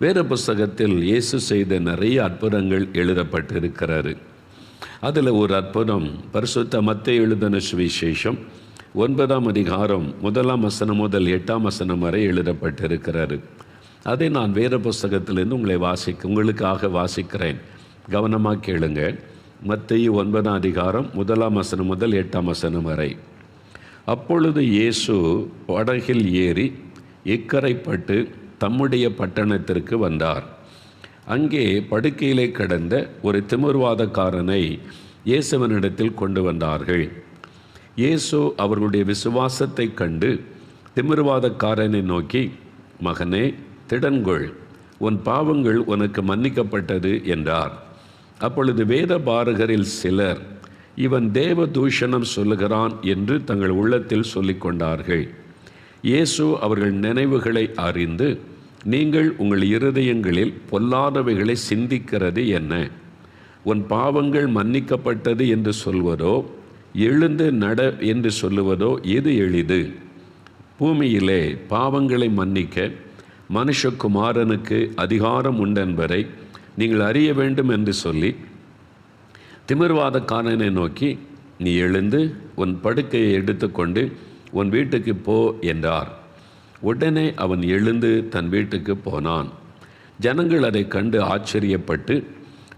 வேத புஸ்தகத்தில் இயேசு செய்த நிறைய அற்புதங்கள் எழுதப்பட்டிருக்கிறாரு. அதில் ஒரு அற்புதம் பரிசுத்த மத்தேயு எழுதின சுவிசேஷம் 9ஆம் அதிகாரம் 1ஆம் வசனம் முதல் 8ஆம் வசனம் வரை எழுதப்பட்டிருக்கிறாரு. அதை நான் வேத புஸ்தகத்திலிருந்து உங்களுக்காக வாசிக்கிறேன். கவனமாக கேளுங்க. மத்தேயு 9ஆம் அதிகாரம் 1ஆம் வசனம் முதல் 8ஆம் வசனம் வரை. அப்பொழுது இயேசு படகில் ஏறி இக்கரைப்பட்டு தம்முடைய பட்டணத்திற்கு வந்தார். அங்கே படுக்கையிலே கிடந்த ஒரு திமிர்வாதக்காரனை இயேசுவினிடத்தில் கொண்டு வந்தார்கள். இயேசு அவர்களுடைய விசுவாசத்தை கண்டு திமிர்வாதக்காரனை நோக்கி, மகனே, திடன்கொள், உன் பாவங்கள் உனக்கு மன்னிக்கப்பட்டது என்றார். அப்பொழுது வேத பாரகரில் சிலர், இவன் தேவ தூஷணம் சொல்லுகிறான் என்று தங்கள் உள்ளத்தில் சொல்லிக்கொண்டார்கள். இயேசு அவர்கள் நினைவுகளை அறிந்து, நீங்கள் உங்கள் இருதயங்களில் பொல்லாதவைகளை சிந்திக்கிறது என்ன? உன் பாவங்கள் மன்னிக்கப்பட்டது என்று சொல்வதோ, எழுந்து நட என்று சொல்லுவதோ எது எளிது? பூமியிலே பாவங்களை மன்னிக்க மனுஷகுமாரனுக்கு அதிகாரம் உண்டென்பதை நீங்கள் அறிய வேண்டும் என்று சொல்லி திமிர்வாதக்காரனை நோக்கி, நீ எழுந்து உன் படுக்கையை எடுத்துக்கொண்டு உன் வீட்டுக்கு போ என்றார். உடனே அவன் எழுந்து தன் வீட்டுக்கு போனான். ஜனங்கள் அதை கண்டு ஆச்சரியப்பட்டு,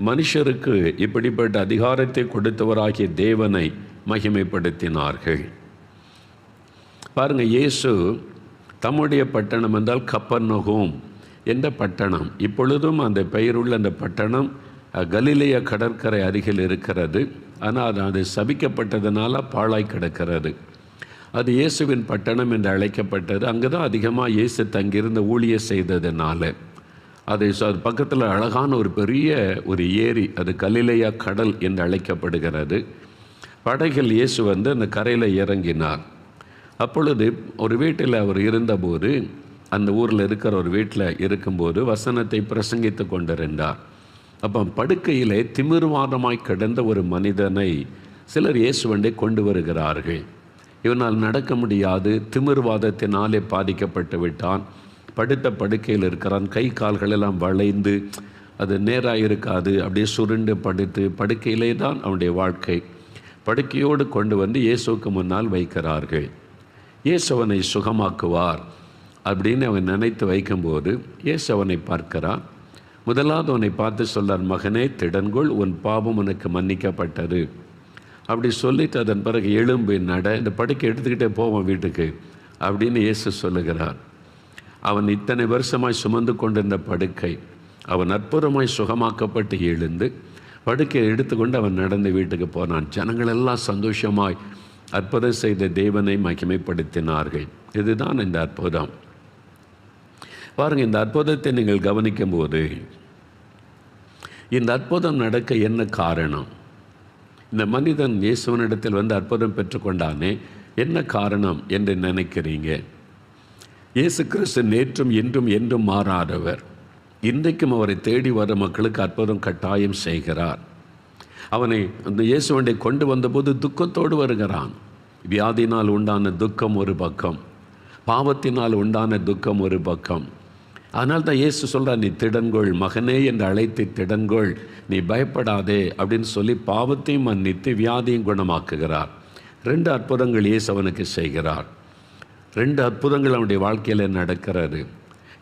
மனுஷருக்கு இப்படிப்பட்ட அதிகாரத்தை கொடுத்தவராகிய தேவனை மகிமைப்படுத்தினார்கள். பாருங்க, இயேசு தம்முடைய பட்டணம் என்றால் கப்பர்நகூம் என்ற பட்டணம். இப்பொழுதும் அந்த பெயருள்ள அந்த பட்டணம் கலிலேய கடற்கரை அருகில் இருக்கிறது. ஆனால் அது சபிக்கப்பட்டதுனால பாழாய் கிடக்கிறது. அது இயேசுவின் பட்டணம் என்று அழைக்கப்பட்டது. அங்கே தான் அதிகமாக இயேசு தங்கியிருந்த ஊழிய செய்ததுனால அது பக்கத்தில் அழகான ஒரு பெரிய ஒரு ஏரி, அது கலிலேயா கடல் என்று அழைக்கப்படுகிறது. படகில் இயேசு வந்து அந்த கரையில் இறங்கினார். அப்பொழுது ஒரு வீட்டில் அவர் இருந்தபோது, அந்த ஊரில் இருக்கிற ஒரு வீட்டில் இருக்கும்போது வசனத்தை பிரசங்கித்து கொண்டிருந்தார். அப்போ படுக்கையிலே திமிர்வாதமாய் கிடந்த ஒரு மனிதனை சிலர் இயேசுவண்டை கொண்டு வருகிறார்கள். இவனால் நடக்க முடியாது, திமிர்வாதத்தினாலே பாதிக்கப்பட்டு விட்டான், படுத்த படுக்கையில் இருக்கிறான், கை கால்களெல்லாம் வளைந்து அது நேராக இருக்காது, அப்படியே சுருண்டு படுத்து படுக்கையிலே தான் அவனுடைய வாழ்க்கை. படுக்கையோடு கொண்டு வந்து இயேசுவுக்கு முன்னால் வைக்கிறார்கள். இயேசு அவனை சுகமாக்குவார் அப்படின்னு அவன் நினைத்து வைக்கும்போது இயேசு அவனை பார்க்கிறான். முதலாவது அவனை பார்த்து சொல்றார், மகனே, திடன்கொள், உன் பாவம் உனக்கு மன்னிக்கப்பட்டது. அப்படி சொல்லிட்டு அதன் பிறகு எழும்பு நட, இந்த படுக்கை எடுத்துக்கிட்டே போவான் வீட்டுக்கு அப்படின்னு இயேசு சொல்லுகிறார். அவன் இத்தனை வருஷமாய் சுமந்து கொண்டிருந்த படுக்கை அவன் அற்புதமாய் சுகமாக்கப்பட்டு எழுந்து படுக்கையை எடுத்துக்கொண்டு அவன் நடந்து வீட்டுக்கு போனான். ஜனங்கள் எல்லாம் சந்தோஷமாய் அற்புதம் செய்த தேவனை மகிமைப்படுத்தினார்கள். இதுதான் இந்த அற்புதம். பாருங்கள், இந்த அற்புதத்தை நீங்கள் கவனிக்கும் போது இந்த அற்புதம் நடக்க என்ன காரணம்? இந்த மனிதன் இயேசுவனிடத்தில் வந்து அற்புதம் பெற்றுக்கொண்டானே, என்ன காரணம் என்று நினைக்கிறீங்க? இயேசு கிறிஸ்து நேற்றும் இன்றும் என்றும் மாறாதவர். இன்றைக்கும் அவரை தேடி வர மக்களுக்கு அற்புதம் கட்டாயம் செய்கிறார். அவனை அந்த இயேசுவண்டை கொண்டு வந்தபோது துக்கத்தோடு வருகிறான். வியாதினால் உண்டான துக்கம் ஒரு பக்கம், பாவத்தினால் உண்டான துக்கம் ஒரு பக்கம். அதனால் தான் இயேசு சொல்கிறார், நீ திடன்கொள், மகனே என்று அழைத்து திடன்கொள், நீ பயப்படாதே அப்படின்னு சொல்லி பாவத்தையும் மன்னித்து வியாதியும் குணமாக்குகிறார். 2 அற்புதங்கள் இயேசு அவனுக்கு செய்கிறார். 2 அற்புதங்கள் அவனுடைய வாழ்க்கையில் நடக்கிறது.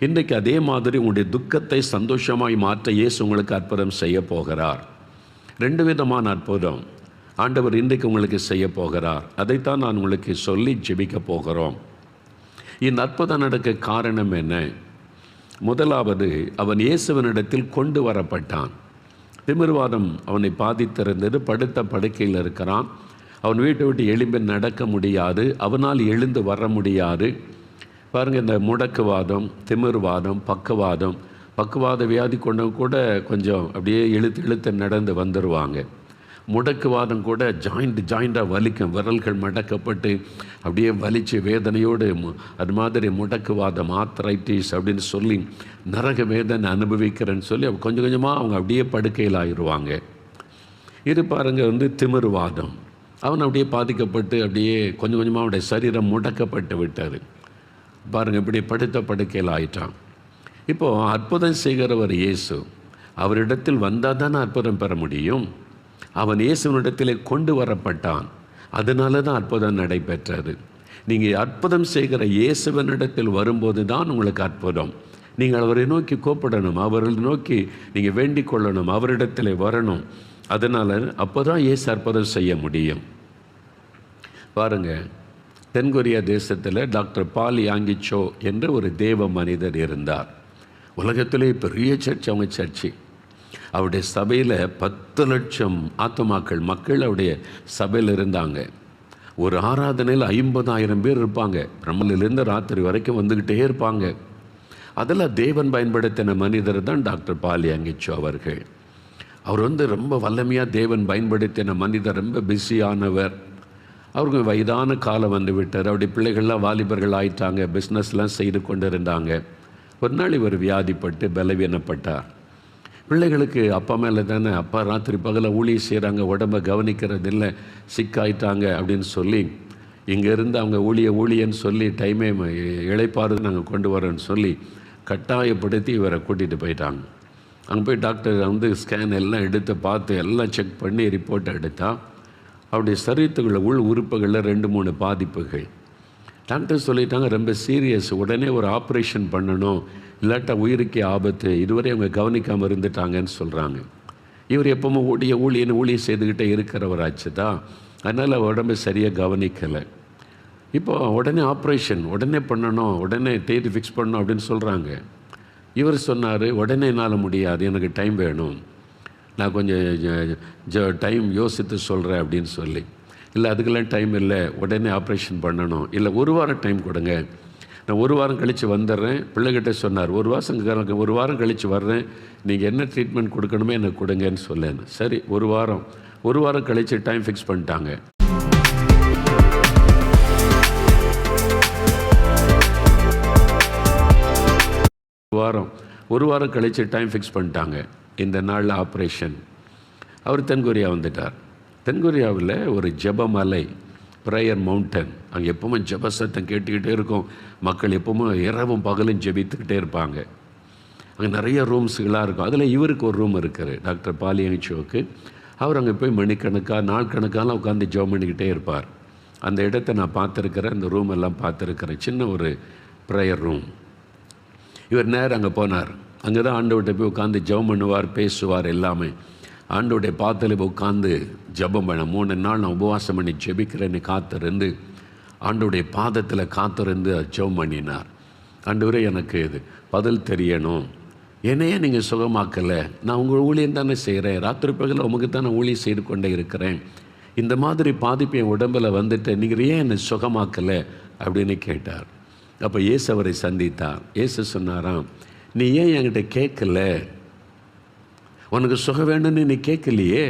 இன்றைக்கு அதே மாதிரி உங்களுடைய துக்கத்தை சந்தோஷமாய் மாற்ற இயேசு உங்களுக்கு அற்புதம் செய்ய போகிறார். 2 விதமான அற்புதம் ஆண்டவர் இன்றைக்கு உங்களுக்கு செய்ய போகிறார். அதைத்தான் நான் உங்களுக்கு சொல்லி ஜெபிக்க போகிறோம். இந்த அற்புதம் நடக்க காரணம் என்ன? முதலாவது, அவன் இயேசுவனிடத்தில் கொண்டு வரப்பட்டான். திமிர்வாதம் அவனை பாதித்திருந்தது. படுத்த படுக்கையில் இருக்கிறான். அவன் வீட்டை விட்டு எழும்பி நடக்க முடியாது, அவனால் எழுந்து வர முடியாது. பாருங்கள், இந்த முடக்குவாதம், திமிர்வாதம், பக்குவாத வியாதி கொண்டவங்க கூட கொஞ்சம் அப்படியே இழுத்து நடந்து வந்துடுவாங்க. முடக்குவாதம் கூட ஜாயிண்டாக வலிக்கும், விரல்கள் மடக்கப்பட்டு அப்படியே வலிச்சு வேதனையோடு, அது மாதிரி முடக்குவாதம், ஆர்த்ரைட்டிஸ் அப்படின்னு சொல்லி நரக வேதனை அனுபவிக்கிறேன்னு சொல்லி கொஞ்சம் கொஞ்சமாக அவங்க அப்படியே படுக்கையில் ஆயிடுவாங்க. இது பாருங்கள், திமிர்வாதம். அவன் அப்படியே பாதிக்கப்பட்டு அப்படியே கொஞ்சம் கொஞ்சமாக அவனுடைய சரீரம் முடக்கப்பட்டு விட்டார். பாருங்கள், இப்படி படுத்த படுக்கையில் ஆயிட்டான். இப்போது அற்புதம் செய்கிறவர் இயேசு. அவரிடத்தில் வந்தால் தானே அற்புதம் பெற முடியும். அவன் இயேசுவினிடத்திலே கொண்டு வரப்பட்டான். அதனால தான் அற்புதம் நடைபெற்றது. நீங்கள் அற்புதம் செய்கிற இயேசுவனிடத்தில் வரும்போது தான் உங்களுக்கு அற்புதம். நீங்கள் அவரை நோக்கி கூப்பிடணும், அவரை நோக்கி நீங்கள் வேண்டிக் கொள்ளணும், அவரிடத்தில் வரணும். அதனால் அப்போ தான் இயேசு அற்புதம் செய்ய முடியும். பாருங்கள், தென்கொரியா தேசத்தில் டாக்டர் பால் யாங்கிச்சோ என்ற ஒரு தேவ மனிதர் இருந்தார். உலகத்திலே பெரிய சர்ச் அவங்க சர்ச்சு. அவருடைய சபையில் 10 லட்சம் மக்கள் அவருடைய சபையில் இருந்தாங்க. ஒரு ஆராதனையில் 50,000 பேர் இருப்பாங்க. பிரம்மலிருந்து ராத்திரி வரைக்கும் வந்துக்கிட்டே இருப்பாங்க. அதில் தேவன் பயன்படுத்தின மனிதர் தான் டாக்டர் பால் யாங்கிச்சோ அவர்கள். அவர் ரொம்ப வல்லமையாக தேவன் பயன்படுத்தின மனிதர், ரொம்ப பிஸியானவர். அவருக்கு வயதான காலம் வந்து விட்டார். அவருடைய பிள்ளைகள்லாம் வாலிபர்கள் ஆயிட்டாங்க, பிஸ்னஸ்லாம் செய்து கொண்டு இருந்தாங்க. ஒரு நாள் இவர் வியாதிப்பட்டு பலவீனப்பட்டார். பிள்ளைகளுக்கு அப்பா மேலே தானே, அப்பா ராத்திரி பகல ஊழியம் செய்கிறாங்க, உடம்பை கவனிக்கிறது இல்லை, சிக்காயிட்டாங்க அப்படின்னு சொல்லி இங்கேருந்து அவங்க ஊழியன்னு சொல்லி டைமே இளைப்பாறு நாங்கள் கொண்டு வரோன்னு சொல்லி கட்டாயப்படுத்தி இவரை கூட்டிகிட்டு போயிட்டாங்க. அங்கே போய் டாக்டர் ஸ்கேன் எல்லாம் எடுத்து பார்த்து எல்லாம் செக் பண்ணி ரிப்போர்ட் எடுத்தா அவருடைய சரீரத்துக்குள்ள உள் உறுப்புகளில் 2-3 பாதிப்புகள். டாக்டர் சொல்லிட்டாங்க ரொம்ப சீரியஸ், உடனே ஒரு ஆப்ரேஷன் பண்ணணும், இல்லாட்டா உயிருக்கே ஆபத்து, இதுவரை அவங்க கவனிக்காமல் இருந்துட்டாங்கன்னு சொல்கிறாங்க. இவர் எப்பவுமே ஊழியம் செய்துக்கிட்டே இருக்கிறவராச்சு தான், அதனால் உடம்பை சரியாக கவனிக்கலை. இப்போ உடனே ஆப்ரேஷன் உடனே பண்ணணும், உடனே தேதி ஃபிக்ஸ் பண்ணணும் அப்படின்னு சொல்கிறாங்க. இவர் சொன்னார், உடனே என்னால் முடியாது, எனக்கு டைம் வேணும், நான் கொஞ்சம் டைம் யோசித்து சொல்கிறேன் அப்படின்னு சொல்லி. இல்லை அதுக்கெல்லாம் டைம் இல்லை, உடனே ஆப்ரேஷன் பண்ணணும், இல்லை 1 வாரம் டைம் கொடுங்க, நான் 1 வாரம் கழித்து வந்துடுறேன். பிள்ளைகிட்ட சொன்னார், 1 வாரம் கழித்து வர்றேன், நீங்கள் என்ன ட்ரீட்மெண்ட் கொடுக்கணுமோ எனக்கு கொடுங்கன்னு சொல்லேன்னு. சரி, 1 வாரம் கழித்து டைம் ஃபிக்ஸ் பண்ணிட்டாங்க. ஒரு வாரம் கழித்து டைம் ஃபிக்ஸ் பண்ணிட்டாங்க. இந்த நாளில் ஆப்ரேஷன். அவர் தென்கொரியா வந்துட்டார். தென்கொரியாவில் ஒரு ஜெபமலை, ப்ரேயர் மவுண்டன், அங்கே எப்பவுமே ஜெப சத்தம் கேட்டுக்கிட்டே இருக்கும். மக்கள் எப்பவுமே இரவும் பகலும் ஜெபித்துக்கிட்டே இருப்பாங்க. அங்கே நிறைய ரூம்ஸுகளாக இருக்கும். அதில் இவருக்கு ஒரு ரூம் இருக்குது, டாக்டர் பால் யாங்கிச்சோவுக்கு. அவர் அங்கே போய் மணிக்கணக்காக நாள் கணக்காலாம் உட்காந்து ஜெபம் பண்ணிக்கிட்டே இருப்பார். அந்த இடத்த நான் பார்த்துருக்கிறேன், அந்த ரூம் எல்லாம் பார்த்துருக்கிறேன். சின்ன ஒரு ப்ரேயர் ரூம். இவர் நேரம் அங்கே போனார். அங்கே தான் ஆண்டவர்கிட்ட போய் உட்காந்து ஜெபம் பண்ணுவார், பேசுவார். எல்லாமே ஆண்டவருடைய பாத்தில் உட்காந்து ஜெபம் பண்ண 3 நாள் நான் உபவாசம் பண்ணி ஜெபிக்கிறேன்னு காத்திருந்து ஆண்டவருடைய பாதத்தில் காத்திருந்து ஜெபம் பண்ணினார். ஆண்டவரே, எனக்கு இது பதில் தெரியணும், என்னையே நீங்கள் சுகமாக்கலை, நான் உங்கள் ஊழியம் தானே செய்கிறேன், ராத்திரி பகலில் உங்களுக்கு தானே ஊழியம் செய்து கொண்டே இருக்கிறேன், இந்த மாதிரி பாதிப்பு என் உடம்பில் வந்துட்டு நீங்கள் ஏன் என்னை சுகமாக்கலை அப்படின்னு கேட்டார். அப்போ இயேசு அவரை சந்தித்தார். இயேசு சொன்னாராம், நீ ஏன் என்கிட்ட கேட்கல, உனக்கு சுகம் வேணும்னு நீ கேட்கலையே,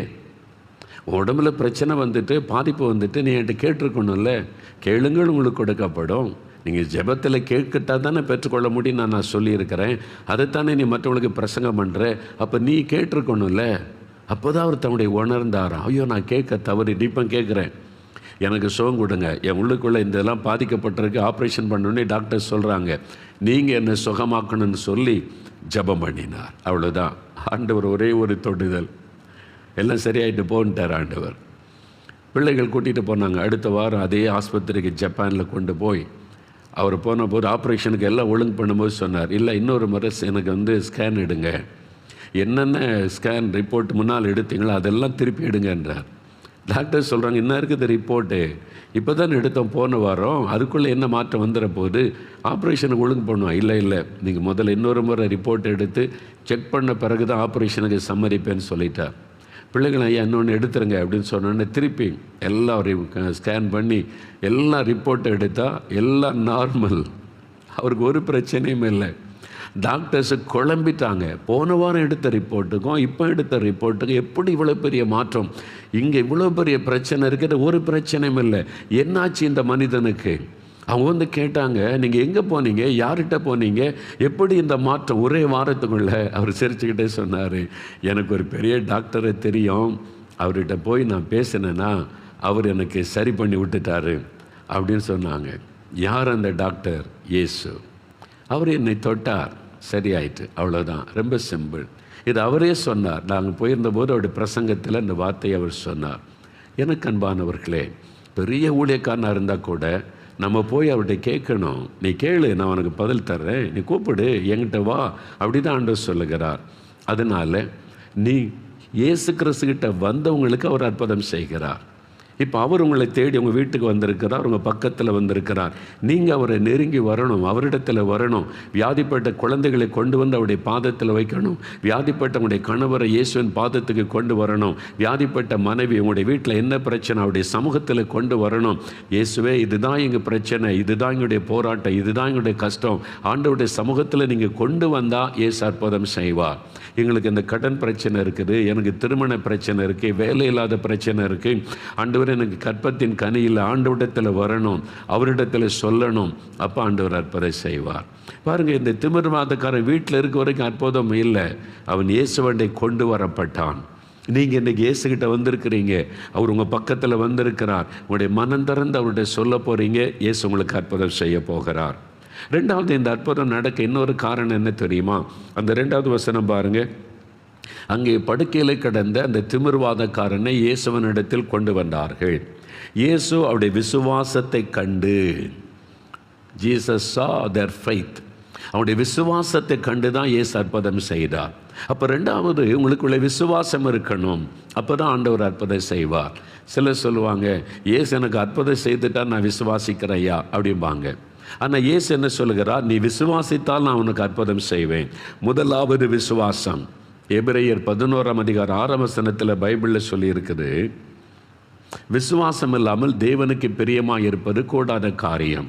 உடம்புல பிரச்சனை வந்துட்டு பாதிப்பு வந்துட்டு நீ என்கிட்ட கேட்டிருக்கணும்ல, கேளுங்கள் உங்களுக்கு கொடுக்கப்படும், நீங்கள் ஜெபத்தில் கேட்கிட்டா தானே பெற்றுக்கொள்ள முடியும் நான் சொல்லியிருக்கிறேன், அதைத்தானே நீ மற்றவங்களுக்கு பிரசங்கம் பண்ணுற, அப்போ நீ கேட்டிருக்கணும்ல. அப்போ தான் அவர் தன்னுடைய உணர்ந்தாராம், ஐயோ நான் கேட்க தவறு, இப்போ கேட்குறேன், எனக்கு சுகம் கொடுங்க, என் உள்ளுக்குள்ளே இதெல்லாம் பாதிக்கப்பட்டிருக்கு, ஆப்ரேஷன் பண்ணணுன்னு டாக்டர் சொல்கிறாங்க, நீங்கள் என்னை சுகமாக்கணும்னு சொல்லி ஜெபம் பண்ணினார். அவ்வளோதான். ஆண்டவர் ஒரே ஒரு தொடுதல், எல்லாம் சரியாயிட்டு போன்ட்டார் ஆண்டவர். பிள்ளைகள் கூட்டிகிட்டு போனாங்க. அடுத்த வாரம் அதே ஆஸ்பத்திரிக்கு ஜப்பானில் கொண்டு போய் அவர் போன போது ஆப்ரேஷனுக்கு எல்லாம் ஒழுங்கு பண்ணும்போது சொன்னார், இல்லை இன்னொரு முறை எனக்கு ஸ்கேன் எடுங்க, என்னென்ன ஸ்கேன் ரிப்போர்ட் முன்னால் எடுத்தீங்களோ அதெல்லாம் திருப்பி எடுங்கன்றார். டாக்டர் சொல்கிறாங்க, என்ன இருக்குது ரிப்போர்ட்டு, இப்போ தான் எடுத்தோம் போன வாரம், அதுக்குள்ளே என்ன மாற்றம் வந்துட போகுது, ஆப்ரேஷனுக்கு ஒழுங்கு பண்ணுவோம். இல்லை நீங்கள் முதல்ல இன்னொரு முறை ரிப்போர்ட் எடுத்து செக் பண்ண பிறகு தான் ஆப்ரேஷனுக்கு சம்மதிப்பேன்னு சொல்லிட்டார். பிள்ளைகள் ஐயா இன்னொன்று எடுத்துருங்க அப்படின்னு சொன்னோன்னே திருப்பி எல்லாம் ஸ்கேன் பண்ணி எல்லாம் ரிப்போர்ட்டை எடுத்தால் எல்லாம் நார்மல், அவருக்கு ஒரு பிரச்சனையும் இல்லை. டாக்டர்ஸு குழம்பிட்டாங்க, போன வாரம் எடுத்த ரிப்போர்ட்டுக்கும் இப்போ எடுத்த ரிப்போர்ட்டுக்கும் எப்படி இவ்வளோ பெரிய மாற்றம், இங்கே இவ்வளோ பெரிய பிரச்சனை இருக்குது, ஒரு பிரச்சனையும் இல்லை, என்னாச்சு இந்த மனிதனுக்கு. அவங்க கேட்டாங்க, நீங்கள் எங்கே போனீங்க, யார்கிட்ட போனீங்க, எப்படி இந்த மாற்றம் ஒரே வாரத்துக்குள்ளே. அவர் சிரிச்சுக்கிட்டே சொன்னார், எனக்கு ஒரு பெரிய டாக்டரை தெரியும், அவர்கிட்ட போய் நான் பேசினேன்னா அவர் எனக்கு சரி பண்ணி விட்டுட்டாரு அப்படின்னு சொன்னாங்க. யார் அந்த டாக்டர்? இயேசு. அவர் என்னை தொட்டார், சரியாயிட்டு, அவ்வளோதான். ரொம்ப சிம்பிள். இது அவரே சொன்னார். நாங்கள் போயிருந்தபோது அவருடைய பிரசங்கத்தில் இந்த வார்த்தையை அவர் சொன்னார். எனக்கு அன்பானவர்களே, பெரிய ஊழியக்காரனாக இருந்தால் கூட நம்ம போய் அவர்கிட்ட கேட்கணும். நீ கேளு, நான் உனக்கு பதில் தர்றேன், நீ கூப்பிடு, என்கிட்ட வா, அப்படி தான் ஆண்டவர் சொல்லுகிறார். அதனால் நீ இயேசு கிறிஸ்துக்கிட்ட வந்தவங்களுக்கு அவர் அற்புதம் செய்கிறார். இப்போ அவர் உங்களை தேடி உங்கள் வீட்டுக்கு வந்திருக்கிறார், உங்கள் பக்கத்தில் வந்திருக்கிறார். நீங்கள் அவரை நெருங்கி வரணும், அவரிடத்தில் வரணும். வியாதிப்பட்ட குழந்தைகளை கொண்டு வந்து அவருடைய பாதத்தில் வைக்கணும். வியாதிப்பட்ட உங்களுடைய கணவரை இயேசுவின் பாதத்துக்கு கொண்டு வரணும். வியாதிப்பட்ட மனைவி உங்களுடைய வீட்டில் என்ன பிரச்சனை அவருடைய சமூகத்தில் கொண்டு வரணும். இயேசுவே, இதுதான் எங்கள் பிரச்சனை, இதுதான் எங்களுடைய போராட்டம், இதுதான் எங்களுடைய கஷ்டம், ஆண்டவருடைய சமூகத்தில் நீங்கள் கொண்டு வந்தால் இயேசு அற்புதம் செய்வார். எங்களுக்கு இந்த கடன் பிரச்சனை இருக்குது, எனக்கு திருமண பிரச்சனை இருக்குது, வேலை இல்லாத பிரச்சனை இருக்குது, ஆண்டவர் எனக்கு கற்பத்தின் கனியில் ஆண்டவரிடத்தில் வரணும், அவரிடத்தில் சொல்லணும், அப்போ ஆண்டவர் அற்புதம் செய்வார். பாருங்கள், இந்த திமிர்வாதக்காரன் வீட்டில் இருக்க வரைக்கும் அற்புதம் இல்லை, அவன் இயேசுவண்டை கொண்டு வரப்பட்டான். நீங்கள் இன்றைக்கி இயேசுகிட்ட வந்திருக்கிறீங்க, அவர் உங்கள் பக்கத்தில் வந்திருக்கிறார். உங்களுடைய மனம் திறந்து அவர்கிட்ட சொல்ல போகிறீங்க, இயேசு உங்களுக்கு அற்புதம் செய்ய போகிறார். ரெண்டாவது, இந்த அற்புதம் நடக்க இன்னொரு காரணம் என்ன தெரியுமா? அந்த 2வது வசனம் பாருங்கள். அங்கே படுக்கையில் கிடந்த அந்த திமிர்வாதக்காரனை இயேசுவனிடத்தில் கொண்டு வந்தார்கள். இயேசு அவருடைய விசுவாசத்தை கண்டு, ஜீசஸ் saw their faith, அவருடைய விசுவாசத்தை கண்டு தான் இயேசு அற்புதம் செய்தார். அப்போ ரெண்டாவது, உங்களுக்குள்ள விசுவாசம் இருக்கணும், அப்போ தான் ஆண்டவர் அற்புதம் செய்வார். சிலர் சொல்லுவாங்க, இயேசு எனக்கு அற்புதம் செய்துட்டா நான் விசுவாசிக்கிறேன் ஐயா அப்படிம்பாங்க. ஆனால் இயேசு என்ன சொல்லுகிறார்? நீ விசுவாசித்தால் நான் உனக்கு அற்புதம் செய்வேன். முதலாவது விசுவாசம். எபிரேயர் 11ஆம் அதிகாரம் 6ஆம் வசனத்தில் பைபிளில் சொல்லியிருக்குது, விசுவாசம் இல்லாமல் தேவனுக்கு பிரியமாக இருப்பது கூடாத காரியம்.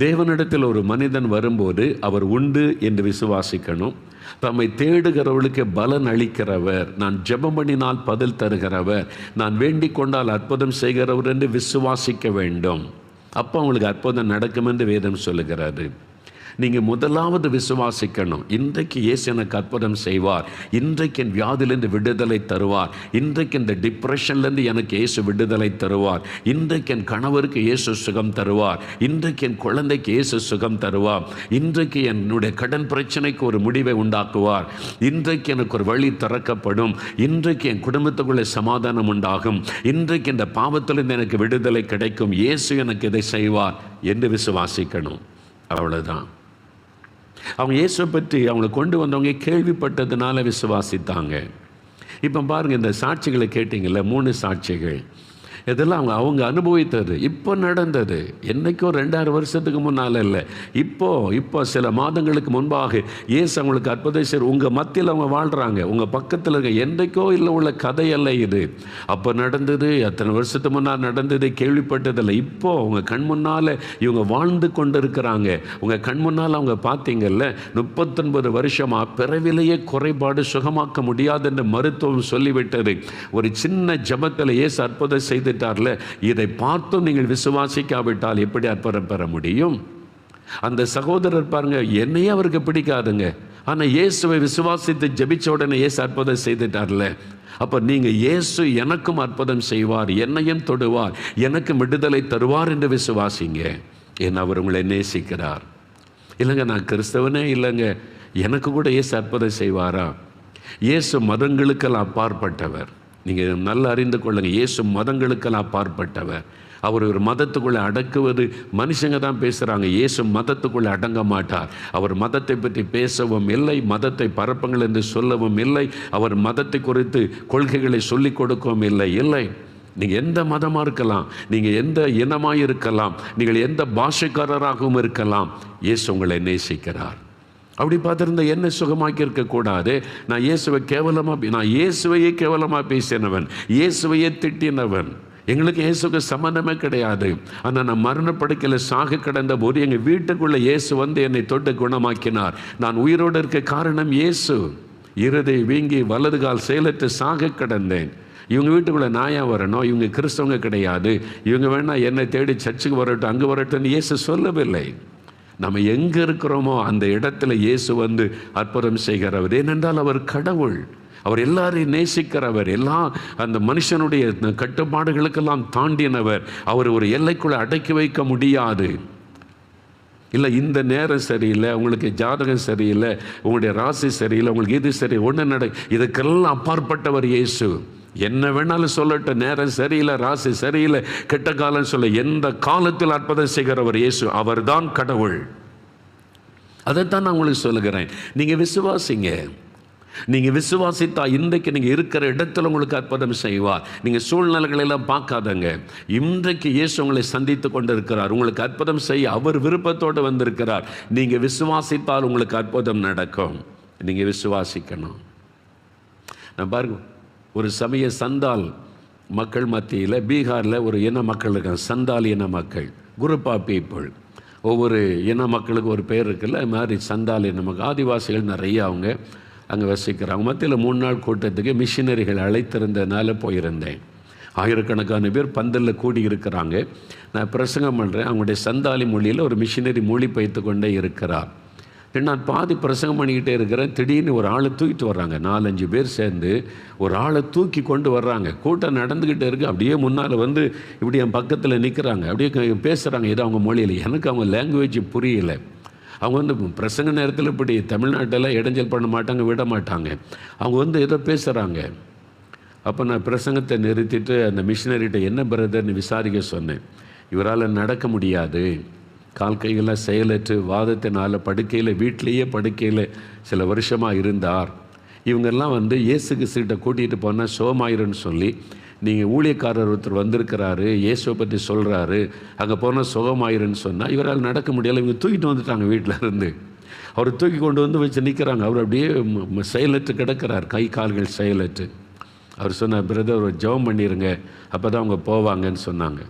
தேவனிடத்தில் ஒரு மனிதன் வரும்போது அவர் உண்டு என்று விசுவாசிக்கணும். தம்மை தேடுகிறவர்களுக்கு பலன் அளிக்கிறவர், நான் ஜெபம் பண்ணினால் பதில் தருகிறவர், நான் வேண்டிக் கொண்டால் அற்புதம் செய்கிறவர் என்று விசுவாசிக்க வேண்டும். அப்போ அவங்களுக்கு அற்புதம் நடக்கும் என்று வேதம் சொல்லுகிறாரு. நீங்கள் முதலாவது விசுவாசிக்கணும். இன்றைக்கு இயேசு எனக்கு அற்புதம் செய்வார், இன்றைக்கு என் வியாதியிலேருந்து விடுதலை தருவார், இன்றைக்கு இந்த டிப்ரெஷன்லேருந்து எனக்கு இயேசு விடுதலை தருவார், இன்றைக்கு என் கணவருக்கு இயேசு சுகம் தருவார், இன்றைக்கு என் குழந்தைக்கு இயேசு சுகம் தருவார், இன்றைக்கு என்னுடைய கடன் பிரச்சனைக்கு ஒரு முடிவை உண்டாக்குவார், இன்றைக்கு எனக்கு ஒரு வழி திறக்கப்படும், இன்றைக்கு என் குடும்பத்துக்குள்ளே சமாதானம் உண்டாகும், இன்றைக்கு இந்த பாவத்திலிருந்து எனக்கு விடுதலை கிடைக்கும், இயேசு எனக்கு இதை செய்வார் என்று விசுவாசிக்கணும். அவ்வளோதான். அவங்க இயேசுவை பற்றி அவங்களை கொண்டு வந்தவங்க கேள்விப்பட்டதுனால விசுவாசித்தாங்க. இப்போ பாருங்கள், இந்த சாட்சிகளை கேட்டிங்கள்ல, 3 சாட்சிகள், இதெல்லாம் அவங்க அனுபவித்தது, இப்போ நடந்தது. என்றைக்கோ 2000 வருஷத்துக்கு முன்னால் இல்லை, இப்போ சில மாதங்களுக்கு முன்பாக இயேசு அவங்களுக்கு அற்புதம் செய்ய உங்கள் மத்தியில் அவங்க வாழ்கிறாங்க. உங்கள் பக்கத்தில் இருக்க என்றைக்கோ இல்லை உள்ள கதையல்ல இது. அப்போ நடந்தது, அத்தனை வருஷத்துக்கு முன்னால் நடந்தது, கேள்விப்பட்டதில்லை. இப்போது உங்கள் கண் முன்னால் இவங்க வாழ்ந்து கொண்டு இருக்கிறாங்க. உங்கள் கண் முன்னால் அவங்க பார்த்தீங்கல்ல, 39 வருஷமாக பிறவிலேயே குறைபாடு சுகமாக்க முடியாது என்று மருத்துவம் சொல்லிவிட்டது. ஒரு சின்ன ஜபத்தில் இயேசு அற்புதம் செய்து இதை பார்த்தும் நீங்கள் விசுவாசிக்காவிட்டால் எப்படி அற்புதம் பெற முடியும்? அந்த சகோதரர் பாருங்க, என்னையே அவருக்கு பிடிக்காதுங்க, ஆனால் இயேசுவை விசுவாசித்து ஜெபிச்ச உடனே இயேசு அற்புதம் செய்துட்டார்ல. அப்போ நீங்கள் இயேசு எனக்கும் அற்புதம் செய்வார், என்னையும் தொடுவார், எனக்கும் விடுதலை தருவார் என்று விசுவாசிங்க. ஏன்னா அவர் உங்களை நேசிக்கிறார். இல்லைங்க, நான் கிறிஸ்தவனே இல்லைங்க, எனக்கு கூட இயேசு அற்புதம் செய்வாரா? இயேசு மதங்களுக்கெல்லாம் அப்பாற்பட்டவர். நீங்கள் நல்லா அறிந்து கொள்ளுங்கள், இயேசு மதங்களுக்கெல்லாம் அப்பாற்பட்டவர். அவர் ஒரு மதத்துக்குள்ளே அடக்குவது மனுஷங்க தான் பேசுகிறாங்க, இயேசு மதத்துக்குள்ளே அடங்க மாட்டார். அவர் மதத்தை பற்றி பேசவும் இல்லை, மதத்தை பரப்புங்கள் என்று சொல்லவும் இல்லை, அவர் மதத்தை குறித்து கொள்கைகளை சொல்லிக் கொடுக்கவும் இல்லை. நீங்கள் எந்த மதமாக இருக்கலாம், நீங்கள் எந்த இனமாக இருக்கலாம், நீங்கள் எந்த பாஷைக்காரராகவும் இருக்கலாம், இயேசு உங்களை நேசிக்கிறார். அப்படி பார்த்துருந்தா என்ன சுகமாக்கி இருக்கக்கூடாது? நான் இயேசுவையே கேவலமாக பேசினவன், இயேசுவையே திட்டினவன், எங்களுக்கு இயேசுக்கு சம்மந்தமே கிடையாது. ஆனால் நான் மரணப்படுக்கையில் சாக கிடந்த போது எங்கள் வீட்டுக்குள்ளே இயேசு வந்து என்னை தொட்டு குணமாக்கினார். நான் உயிரோடு இருக்க காரணம் இயேசு. இருதை வீங்கி வலது கால் செயலற்று சாக கிடந்தேன். இவங்க வீட்டுக்குள்ளே நாயா வரணும், இவங்க கிறிஸ்தவங்க கிடையாது, இவங்க வேணா என்னை தேடி சர்ச்சுக்கு வரட்டும், அங்கே வரட்டும்னு இயேசு சொல்லவில்லை. நம்ம எங்கே இருக்கிறோமோ அந்த இடத்துல இயேசு வந்து அற்புதம் செய்கிறவர். ஏனென்றால் அவர் கடவுள், அவர் எல்லாரையும் நேசிக்கிறவர், அந்த மனுஷனுடைய கட்டுப்பாடுகளுக்கெல்லாம் தாண்டினவர். அவர் ஒரு எல்லைக்குள்ளே அடக்கி வைக்க முடியாது. இல்லை இந்த நேரம் சரியில்லை, உங்களுக்கு ஜாதகம் சரியில்லை, உங்களுடைய ராசி சரியில்லை, உங்களுக்கு இது சரி ஒன்று இதுக்கெல்லாம் அப்பாற்பட்டவர் இயேசு. என்ன வேணாலும் சொல்லட்டும், நேரம் சரியில்லை, ராசி சரியில்லை, கெட்ட காலம் சொல்ல, எந்த காலத்தில் அற்புதம் செய்கிறவர் இயேசு. அவர்தான் கடவுள். அதைத்தான் நான் உங்களுக்கு சொல்லுகிறேன். நீங்கள் விசுவாசிங்க. நீங்கள் விசுவாசித்தா இன்றைக்கு நீங்கள் இருக்கிற இடத்துல உங்களுக்கு அற்புதம் செய்வார். நீங்கள் சூழ்நிலைகளெல்லாம் பார்க்காதங்க. இன்றைக்கு இயேசு உங்களை சந்தித்து கொண்டு இருக்கிறார். உங்களுக்கு அற்புதம் செய்ய அவர் விருப்பத்தோடு வந்திருக்கிறார். நீங்கள் விசுவாசித்தால் உங்களுக்கு அற்புதம் நடக்கும். நீங்கள் விசுவாசிக்கணும். நான் பாருங்க, ஒரு சமய சந்தால் மக்கள் மத்தியில் பீகாரில் ஒரு இன மக்கள் இருக்காங்க, சந்தால் இன மக்கள், குரூப் ஆஃப் பீப்புள். ஒவ்வொரு இன மக்களுக்கு ஒரு பேர் இருக்குல்ல, அது மாதிரி சந்தால் இன மக்கள், ஆதிவாசிகள் நிறைய அவங்க அங்கே வசிக்கிறாங்க. மத்தியில் 3 நாள் கூட்டத்துக்கு மிஷினரிகள் அழைத்திருந்ததுனால போயிருந்தேன். ஆயிரக்கணக்கான பேர் பந்தலில் கூடி இருக்கிறாங்க. நான் பிரசங்கம் பண்ணுறேன். அவங்களுடைய சந்தாலி மொழியில் ஒரு மிஷினரி மொழிபெயர்த்து கொண்டே இருக்கிறார். நான் பாதி பிரசங்கம் பண்ணிக்கிட்டே இருக்கிறேன். திடீர்னு ஒரு ஆளை தூக்கிட்டு வர்றாங்க. 4-5 பேர் சேர்ந்து ஒரு ஆளை தூக்கி கொண்டு வர்றாங்க. கூட்டம் நடந்துக்கிட்டே இருக்குது. அப்படியே முன்னால் வந்து இப்படி என் பக்கத்தில் நிற்கிறாங்க. அப்படியே பேசுகிறாங்க ஏதோ அவங்க மொழியில். எனக்கு அவங்க லாங்குவேஜ் புரியலை. அவங்க வந்து பிரசங்க நேரத்தில் இப்படி தமிழ்நாட்டில் இடைஞ்சல் பண்ண மாட்டாங்க, விட மாட்டாங்க. அவங்க வந்து ஏதோ பேசுகிறாங்க. அப்போ நான் பிரசங்கத்தை நிறுத்திட்டு அந்த மிஷினரிகிட்ட என்ன பிரதர்னு விசாரிக்க சொன்னேன். இவரால் நடக்க முடியாது, கால் கைகளாக செயலற்று வாதத்தினால் படுக்கையில், வீட்டிலேயே படுக்கையில் சில வருஷமாக இருந்தார். இவங்கெல்லாம் வந்து இயேசு கிறிஸ்துகிட்ட கூட்டிகிட்டு போனால் சுகமாயிருன்னு சொல்லி, நீங்கள் ஊழியக்காரர் ஒருத்தர் வந்திருக்கிறாரு, இயேசுவை பற்றி சொல்கிறாரு, அங்கே போனால் சுகமாயிருன்னு சொன்னால் இவரால் நடக்க முடியலை. இவங்க தூக்கிட்டு வந்துட்டாங்க வீட்டில் இருந்து. அவர் தூக்கி கொண்டு வந்து வச்சு நிற்கிறாங்க. அவர் அப்படியே செயலற்று கிடக்கிறார், கை கால்கள் செயலற்று. அவர் சொன்னார், பிரதர் ஒரு ஜெபம் பண்ணிடுங்க, அப்போ தான் அவங்க போவாங்கன்னு சொன்னாங்க.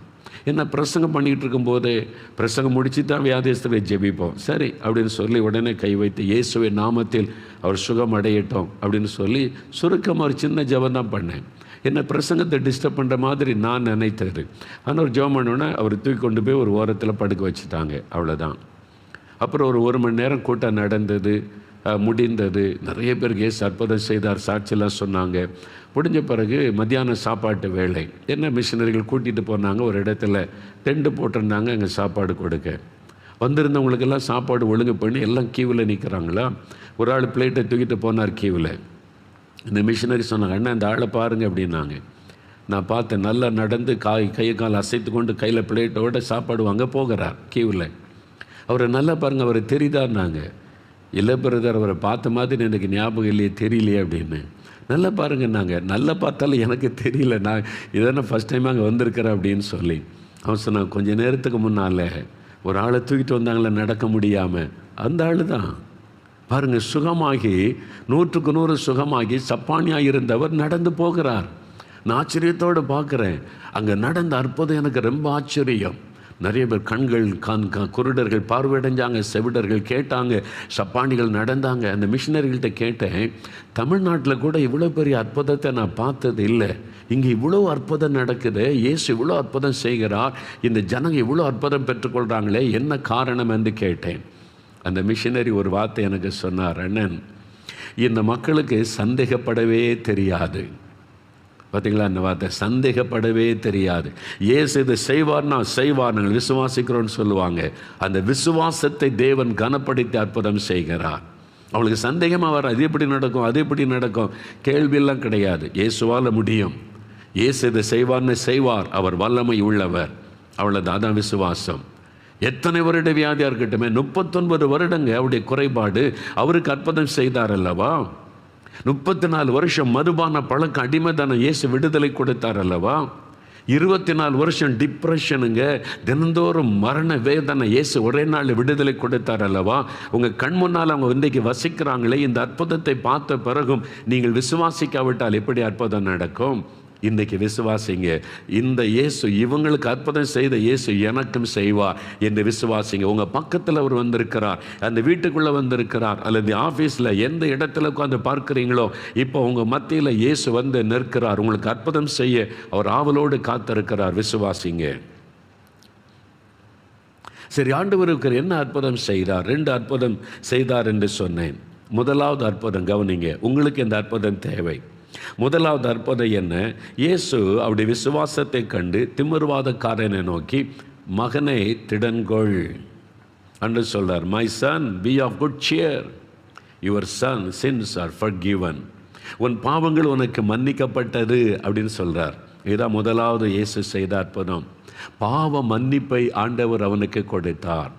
என்ன பிரசங்கம் பண்ணிக்கிட்டு இருக்கும்போதே பிரசங்கம் முடிச்சு தான் வியாதிஸ்தரை ஜெபிப்போம். சரி அப்படின்னு சொல்லி உடனே கை வைத்து இயேசுவின் நாமத்தில் அவர் சுகம் அடையட்டும் அப்படின்னு சொல்லி சுருக்கமாக ஒரு சின்ன ஜெபம் தான் பண்ணேன். என்ன பிரசங்கத்தை டிஸ்டர்ப் பண்ணுற மாதிரி நான் நினைத்தது. ஆனால் ஒரு ஜெபம் பண்ணோன்னே அவர் தூக்கி கொண்டு போய் ஒரு ஓரத்தில் படுக்க வச்சுட்டாங்க. அவ்வளோதான். அப்புறம் ஒரு 1 மணி நேரம் கூட்டம் நடந்தது, முடிந்தது. நிறைய பேருக்கு இயேசு அற்புதம் செய்தார், சாட்சியெல்லாம் சொன்னாங்க. முடிஞ்ச பிறகு மத்தியான சாப்பாட்டு வேலை. என்ன மிஷினரிகள் கூட்டிகிட்டு போனாங்க, ஒரு இடத்துல டென்ட் போட்டிருந்தாங்க, அங்கே சாப்பாடு கொடுக்க. வந்திருந்தவங்களுக்கெல்லாம் சாப்பாடு ஒழுங்கு பண்ணி எல்லாம் கியூவில் நிற்கிறாங்களா. ஒரு ஆள் பிளேட்டை தூக்கிட்டு போனார் கியூவில். இந்த மிஷினரி சொன்னாங்க, அண்ணா இந்த ஆளை பாருங்கள் அப்படின்னாங்க. நான் பார்த்தேன், நல்லா நடந்து கை கால் அசைத்து கொண்டு கையில் பிளேட்டோட சாப்பாடு வாங்க போகிறார் கியூவில். அவரை நல்லா பாருங்கள், அவரை தெரியுதான்னாங்க. இல்லை பிரதர், அவரை பார்த்த மாதிரி எனக்கு ஞாபகம் இல்லையே, தெரியலையே அப்படின்னு. நல்லா பாருங்கன்னாங்க. நல்லா பார்த்தாலும் எனக்கு தெரியல, நான் இதானே ஃபஸ்ட் டைம் அங்கே வந்திருக்கிறேன் அப்படின்னு சொல்லி. அவன் சொன்னான், கொஞ்சம் நேரத்துக்கு முன்னால் ஒரு ஆளை தூக்கிட்டு வந்தாங்களே நடக்க முடியாமல், அந்த ஆள் தான் பாருங்கள் சுகமாகி 100க்கு 100 சுகமாகி சப்பானியாக இருந்தவர் நடந்து போகிறார். நான் ஆச்சரியத்தோடு பார்க்குறேன். அங்கே நடந்த அற்புதம் எனக்கு ரொம்ப ஆச்சரியம். நிறைய பேர் கண்கள் குருடர்கள் பார்வையடைஞ்சாங்க, செவிடர்கள் கேட்டாங்க, சப்பானிகள் நடந்தாங்க. அந்த மிஷினரிகள்கிட்ட கேட்டேன், தமிழ்நாட்டில் கூட இவ்வளோ பெரிய அற்புதத்தை நான் பார்த்தது இல்லை, இங்கே இவ்வளோ அற்புதம் நடக்குது, இயேசு இவ்வளோ அற்புதம் செய்கிறார், இந்த ஜனங்க இவ்வளோ அற்புதம் பெற்றுக்கொள்கிறாங்களே, என்ன காரணம் என்று கேட்டேன். அந்த மிஷினரி ஒரு வார்த்தை எனக்கு சொன்னார், அண்ணன் இந்த மக்களுக்கு சந்தேகப்படவே தெரியாது. பார்த்தீங்களா அந்த வார்த்தை, சந்தேகப்படவே தெரியாது. இயேசு இதை செய்வார்னா செய்வார், நாங்கள் விசுவாசிக்கிறோன்னு சொல்லுவாங்க. அந்த விசுவாசத்தை தேவன் கனப்படுத்தி அற்புதம் செய்கிறார். அவளுக்கு சந்தேகமாக வர, அது எப்படி நடக்கும், அது எப்படி நடக்கும், கேள்வியெல்லாம் கிடையாது. இயேசுவால் முடியும். இயேசு இதை செய்வார்னு செய்வார், அவர் வல்லமை உள்ளவர். அவ்வளோதான், அதான் விசுவாசம். எத்தனை வருட வியாதியாக இருக்கட்டுமே, 39 வருடங்க அவருடைய குறைபாடு, அவருக்கு அற்புதம் செய்தார் அல்லவா. 34 வருஷம் மதுபான பழக்கம் அடிமைதான இயேசு விடுதலை கொடுத்தார் அல்லவா. 24 வருஷம் டிப்ரெஷனுங்க, தினந்தோறும் மரண வேதனை, இயேசு ஒரே நாள் விடுதலை கொடுத்தார் அல்லவா. உங்கள் கண் முன்னால் அவங்க இன்றைக்கு வசிக்கிறாங்களே, இந்த அற்புதத்தை பார்த்த பிறகும் நீங்கள் விசுவாசிக்காவிட்டால் எப்படி அற்புதம் நடக்கும்? இன்றைக்கு விசுவாசிங்க. இந்த இயேசு இவங்களுக்கு அற்புதம் செய்த இயேசு எனக்கும் செய்வார் என்று விசுவாசிங்க. உங்கள் பக்கத்தில் அவர் வந்திருக்கிறார், அந்த வீட்டுக்குள்ளே வந்திருக்கிறார், அல்லது ஆஃபீஸில் எந்த இடத்துல உட்காந்து பார்க்குறீங்களோ, இப்போ உங்கள் மத்தியில் இயேசு வந்து நிற்கிறார். உங்களுக்கு அற்புதம் செய்ய அவர் ஆவலோடு காத்திருக்கிறார். விசுவாசிங்க. சரி, ஆண்டவருக்கு என்ன அற்புதம் செய்தார்? 2 அற்புதம் செய்தார் என்று சொன்னேன். முதலாவது அற்புதம் கவனிங்க, உங்களுக்கு இந்த அற்புதம் தேவை. முதலாவது அற்புதம் என்ன? இயேசு அவருடைய விசுவாசத்தை கண்டு திமிர்வாதக்காரனை நோக்கி, மகனை திடன்கொள், அன்று சொல்றார், my son be of good cheer, your son sins are forgiven. உன் பாவங்கள் உனக்கு மன்னிக்கப்பட்டது அப்படின்னு சொல்றார். இதுதான் முதலாவது இயேசு செய்த அற்புதம். பாவ மன்னிப்பை ஆண்டவர் அவனுக்கு கொடுத்தார்.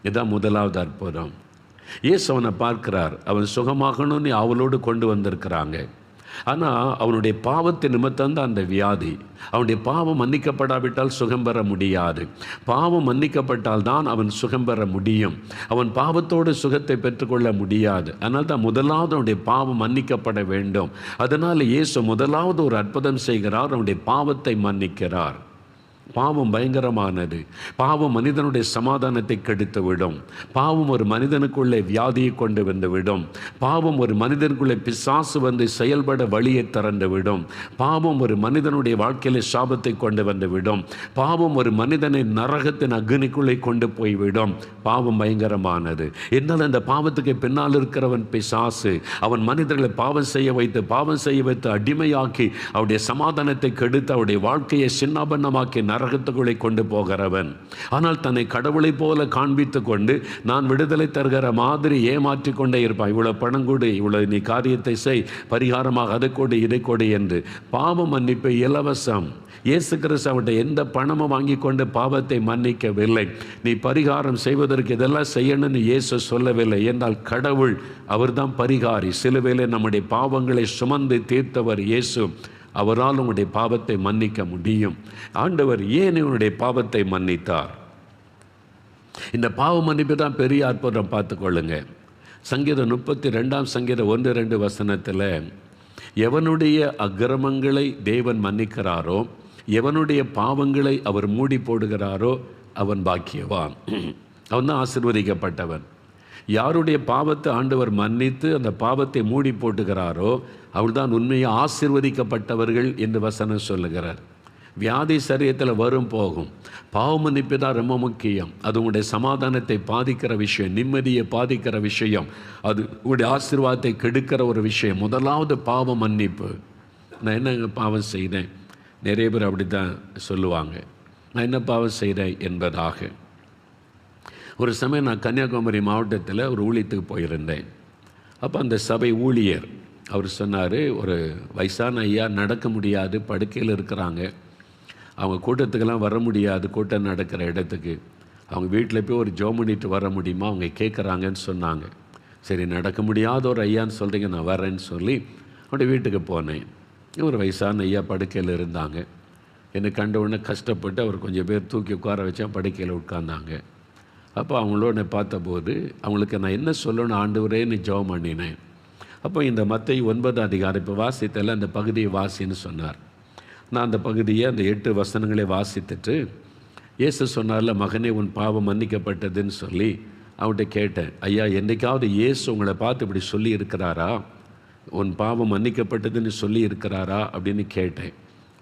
இதுதான் முதலாவது அற்புதம். இயேசு அவனை பார்க்கிறார். அவன் சுகமாகணும்னு அவளோடு கொண்டு வந்திருக்கிறாங்க. ஆனால் அவனுடைய பாவத்தின் நிமித்தம்தான் அந்த வியாதி. அவனுடைய பாவம் மன்னிக்கப்படாவிட்டால் சுகம் பெற முடியாது. பாவம் மன்னிக்கப்பட்டால் தான் அவன் சுகம் பெற முடியும். அவன் பாவத்தோடு சுகத்தை பெற்றுக்கொள்ள முடியாது. அதனால் தான் முதலாவது அவனுடைய பாவம் மன்னிக்கப்பட வேண்டும். அதனால் இயேசு முதலாவது ஒரு அற்புதம் செய்கிறார், அவனுடைய பாவத்தை மன்னிக்கிறார். பாவம் பயங்கரமானது. பாவம் மனிதனுடைய சமாதானத்தை கெடுத்து விடும். பாவம் ஒரு மனிதனுக்குள்ளே வியாதியை கொண்டு வந்து விடும். பாவம் ஒரு மனிதனுக்குள்ளே பிசாசு வந்து செயல்பட வழியை திறந்து விடும். பாவம் ஒரு மனிதனுடைய வாழ்க்கையில சாபத்தை கொண்டு வந்து விடும். பாவம் ஒரு மனிதனை நரகத்தின் அக்னிக்குள்ளே கொண்டு போய்விடும். பாவம் பயங்கரமானது. என்னால் அந்த பாவத்துக்கு பின்னால் இருக்கிறவன் பிசாசு. அவன் மனிதர்களை பாவம் செய்ய வைத்து அடிமையாக்கி அவருடைய சமாதானத்தை கெடுத்து அவருடைய வாழ்க்கையை சின்னாபன்னமாக்கி நரகத்துக்குள்ளே கொண்டு போகிறவன். ஆனால் தன்னை கடவுளை போல காண்பித்து கொண்டு நான் விடுதலை தருகிற மாதிரி ஏமாற்றி கொண்டே இருப்பான். இவ்வளவு பணம் கொடு, இவ்வளவு நீ காரியத்தை செய், பரிகாரமாக அதை கொடு இதை கொடு என்று. பாவ மன்னிப்பு இலவசம். இயேசு கிறிஸ்து அவருடைய எந்த பணமும் வாங்கி கொண்டு பாவத்தை மன்னிக்கவில்லை. நீ பரிகாரம் செய்வதற்கு இதெல்லாம் செய்யணும்னு இயேசு சொல்லவில்லை. என்றால் கடவுள் அவர்தான் பரிகாரி. சிலுவையிலே நம்முடைய பாவங்களை சுமந்து தீர்த்தவர் இயேசு. அவரால் உங்களுடைய பாவத்தை மன்னிக்க முடியும். ஆண்டவர் ஏன் இவனுடைய பாவத்தை மன்னித்தார்? இந்த பாவ மன்னிப்பு தான் பெரிய அற்புதம். பார்த்துக்கொள்ளுங்க. சங்கீதம் 32 சங்கீதம் 1-2 வசனத்தில் எவனுடைய அக்கிரமங்களை தேவன் மன்னிக்கிறாரோ, எவனுடைய பாவங்களை அவர் மூடி போடுகிறாரோ அவன் பாக்கியவான். அவன் தான் ஆசீர்வதிக்கப்பட்டவன். யாருடைய பாவத்தை ஆண்டவர் மன்னித்து அந்த பாவத்தை மூடி போட்டுகிறாரோ அவர்தான் உண்மையை ஆசீர்வதிக்கப்பட்டவர்கள் என்று வசனம் சொல்லுகிறார். வியாதி சரீரத்தில் வரும் போகும். பாவ மன்னிப்பு தான் ரொம்ப முக்கியம். அது உங்களுடைய சமாதானத்தை பாதிக்கிற விஷயம், நிம்மதியை பாதிக்கிற விஷயம், அது உங்களுடைய ஆசீர்வாதத்தை கெடுக்கிற ஒரு விஷயம். முதலாவது பாவ மன்னிப்பு. நான் என்ன பாவம் செய்தேன்? நிறைய பேர் அப்படி தான் சொல்லுவாங்க, நான் என்ன பாவம் செய்தேன் என்பதாக. ஒரு சமயம் நான் கன்னியாகுமரி மாவட்டத்தில் ஒரு ஊழியத்துக்கு போயிருந்தேன். அப்போ அந்த சபை ஊழியர் அவர் சொன்னார், ஒரு வயசான ஐயா நடக்க முடியாது, படுக்கையில் இருக்கிறாங்க, அவங்க கூட்டத்துக்கெல்லாம் வர முடியாது, கூட்டம் நடக்கிற இடத்துக்கு. அவங்க வீட்டில் போய் ஒரு ஜெபம் பண்ணிட்டு வர முடியுமா அவங்க கேட்குறாங்கன்னு சொன்னாங்க. சரி, நடக்க முடியாத ஒரு ஐயான்னு சொல்கிறீங்க, நான் வரேன்னு சொல்லி அவருடைய வீட்டுக்கு போனேன். ஒரு வயசான ஐயா படுக்கையில் இருந்தாங்க. என்னை கண்ட உடனே கஷ்டப்பட்டு அவர் கொஞ்சம் பேர் தூக்கி உட்கார வச்சா படுக்கையில் உட்கார்ந்தாங்க. அப்போ அவங்களோட பார்த்தபோது அவங்களுக்கு நான் என்ன சொல்லணும் ஆண்டவரேன்னு ஜெபம் பண்ணினேன். அப்போ இந்த மத்தேயு 9 அதிகாரம் இப்போ வாசித்தல அந்த பகுதியை வாசின்னு சொன்னார். நான் அந்த பகுதியை அந்த 8 வசனங்களை வாசித்துட்டு இயேசு சொன்னார்ல, மகனே உன் பாவம் மன்னிக்கப்பட்டதுன்னு சொல்லி அவன்கிட்ட கேட்டேன், ஐயா என்றைக்காவது இயேசு உங்களை பார்த்து இப்படி சொல்லி இருக்கிறாரா, உன் பாவம் மன்னிக்கப்பட்டதுன்னு சொல்லி இருக்கிறாரா அப்படின்னு கேட்டேன்.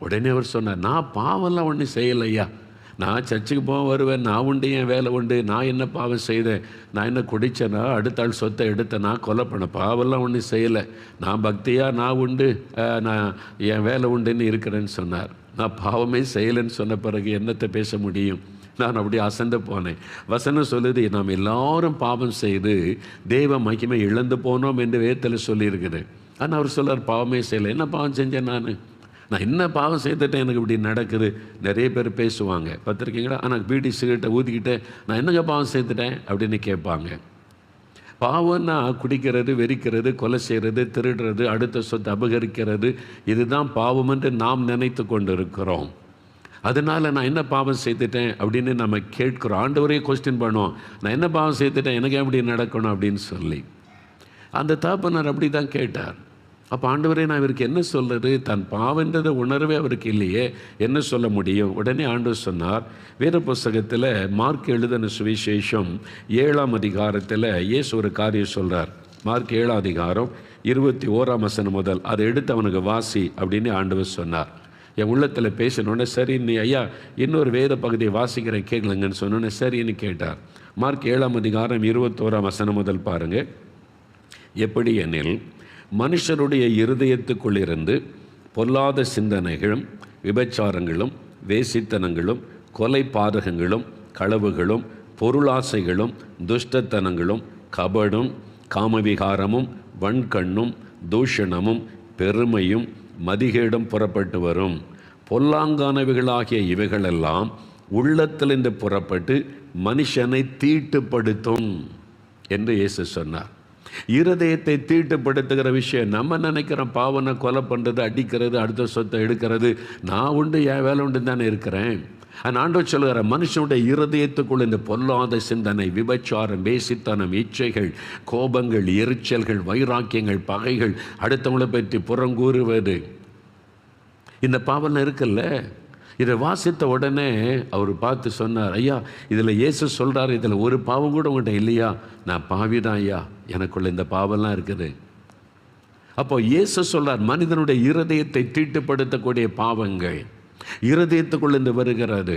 உடனே அவர் சொன்னார், நான் பாவம்லாம் ஒன்றும் செய்யலையா, நான் சர்ச்சுக்கு போக வருவேன், நான் உண்டு, என் வேலை உண்டு, நான் என்ன பாவம் செய்தேன், நான் என்ன குடித்தேனா, அடுத்த ஆள் சொத்தை எடுத்தேனா, கொலை பண்ண, பாவெல்லாம் ஒன்றும் செய்யலை, நான் பக்தியாக நான் உண்டு, நான் என் வேலை உண்டுன்னு இருக்கிறேன்னு சொன்னார். நான் பாவமே செய்யலைன்னு சொன்ன பிறகு என்னத்தை பேச முடியும்? நான் அப்படி அசந்து போனேன். வசனம் சொல்லுது, நாம் எல்லாரும் பாவம் செய்து தேவ மகிமை இழந்து போனோம் என்று வேதத்தில் சொல்லியிருக்குது. ஆனால் அவர் சொல்கிறார் பாவமே செய்யலை. என்ன பாவம் செஞ்சேன்? நான் என்ன பாவம் செய்துட்டேன் எனக்கு இப்படி நடக்குது? நிறைய பேர் பேசுவாங்க பார்த்துருக்கீங்களா? ஆனால் பீடி சிகரெட்டை ஊற்றிக்கிட்டு நான் என்னங்க பாவம் செய்துட்டேன் அப்படின்னு கேட்பாங்க. பாவம்னா குடிக்கிறது, வெறிக்கிறது, கொலை செய்கிறது, திருடுறது, அடுத்த சொத்தை அபகரிக்கிறது, இதுதான் பாவம் என்று நாம் நினைத்து கொண்டு இருக்கிறோம். அதனால் நான் என்ன பாவம் செய்துட்டேன் அப்படின்னு நம்ம கேட்குறோம். ஆண்டவரே கொஸ்டின் பண்ணுவோம், நான் என்ன பாவம் செய்துட்டேன், எனக்கு எப்படி நடக்கணும் அப்படின்னு சொல்லி. அந்த தகப்பனார் அப்படி தான் கேட்டார். அப்போ ஆண்டவரே நான் இவருக்கு என்ன சொல்கிறது? தன் பாவன்றதை உணர்வே அவருக்கு இல்லையே, என்ன சொல்ல முடியும்? உடனே ஆண்டவர் சொன்னார், வேத புஸ்தகத்தில் மார்க் எழுதின சுவிசேஷம் 7ஆம் அதிகாரத்தில் இயேசு ஒரு காரியம் சொல்கிறார். மார்க் 7ஆம் அதிகாரம் 21ஆம் வசனம் முதல் அதை எடுத்து அவனுக்கு வாசி அப்படின்னு ஆண்டவர் சொன்னார். என் உள்ளத்தில் பேசினோடனே சரி நீ ஐயா இன்னொரு வேத பகுதியை வாசிக்கிறேன் கேட்கலங்கன்னு சொன்னோன்னே சரின்னு கேட்டார். மார்க் 7ஆம் அதிகாரம் 21ஆம் வசனம் முதல் பாருங்கள். எப்படி எனில், மனுஷருடைய இருதயத்துக்குள்ளிருந்து பொல்லாத சிந்தனைகளும் விபச்சாரங்களும் வேசித்தனங்களும் கொலை பாதகங்களும் களவுகளும் பொருளாசைகளும் துஷ்டத்தனங்களும் கபடும் காமவிகாரமும் வன்கண்ணும் தூஷணமும் பெருமையும் மதிகேடும் புறப்பட்டு வரும். பொல்லாங்கானவைகளாகிய இவைகளெல்லாம் உள்ளத்திலிருந்து புறப்பட்டு மனுஷனை தீட்டுப்படுத்தும் என்று இயேசு சொன்னார். இருதயத்தை தீட்டுப்படுத்துகிற விஷயம் நம்ம நினைக்கிறோம். பாவனை கொலை பண்ணுறது, அடிக்கிறது, அடுத்த சொத்தை எடுக்கிறது, நான் உண்டு என் வேலை உண்டு தானே இருக்கிறேன். ஆண்டவர் சொல்கிற மனுஷனுடைய இருதயத்துக்குள்ள இந்த பொல்லாத சிந்தனை, விபச்சாரம், வேசித்தனம், இச்சைகள், கோபங்கள், எரிச்சல்கள், வைராக்கியங்கள், பகைகள், அடுத்தவங்களை பற்றி புறங்கூறுவது, இந்த பாவனை இருக்குல்ல. இதை வாசித்த உடனே அவர் பார்த்து சொன்னார், ஐயா இதில் இயேசு சொல்கிறார், இதில் ஒரு பாவம் கூட உங்கள்கிட்ட இல்லையா? நான் பாவிதான் ஐயா, எனக்குள்ள இந்த பாவம்லாம் இருக்குது. அப்போ இயேசு சொல்கிறார், மனிதனுடைய இருதயத்தை தீட்டுப்படுத்தக்கூடிய பாவங்கள் இருதயத்துக்குள்ளேருந்து வருகிறது.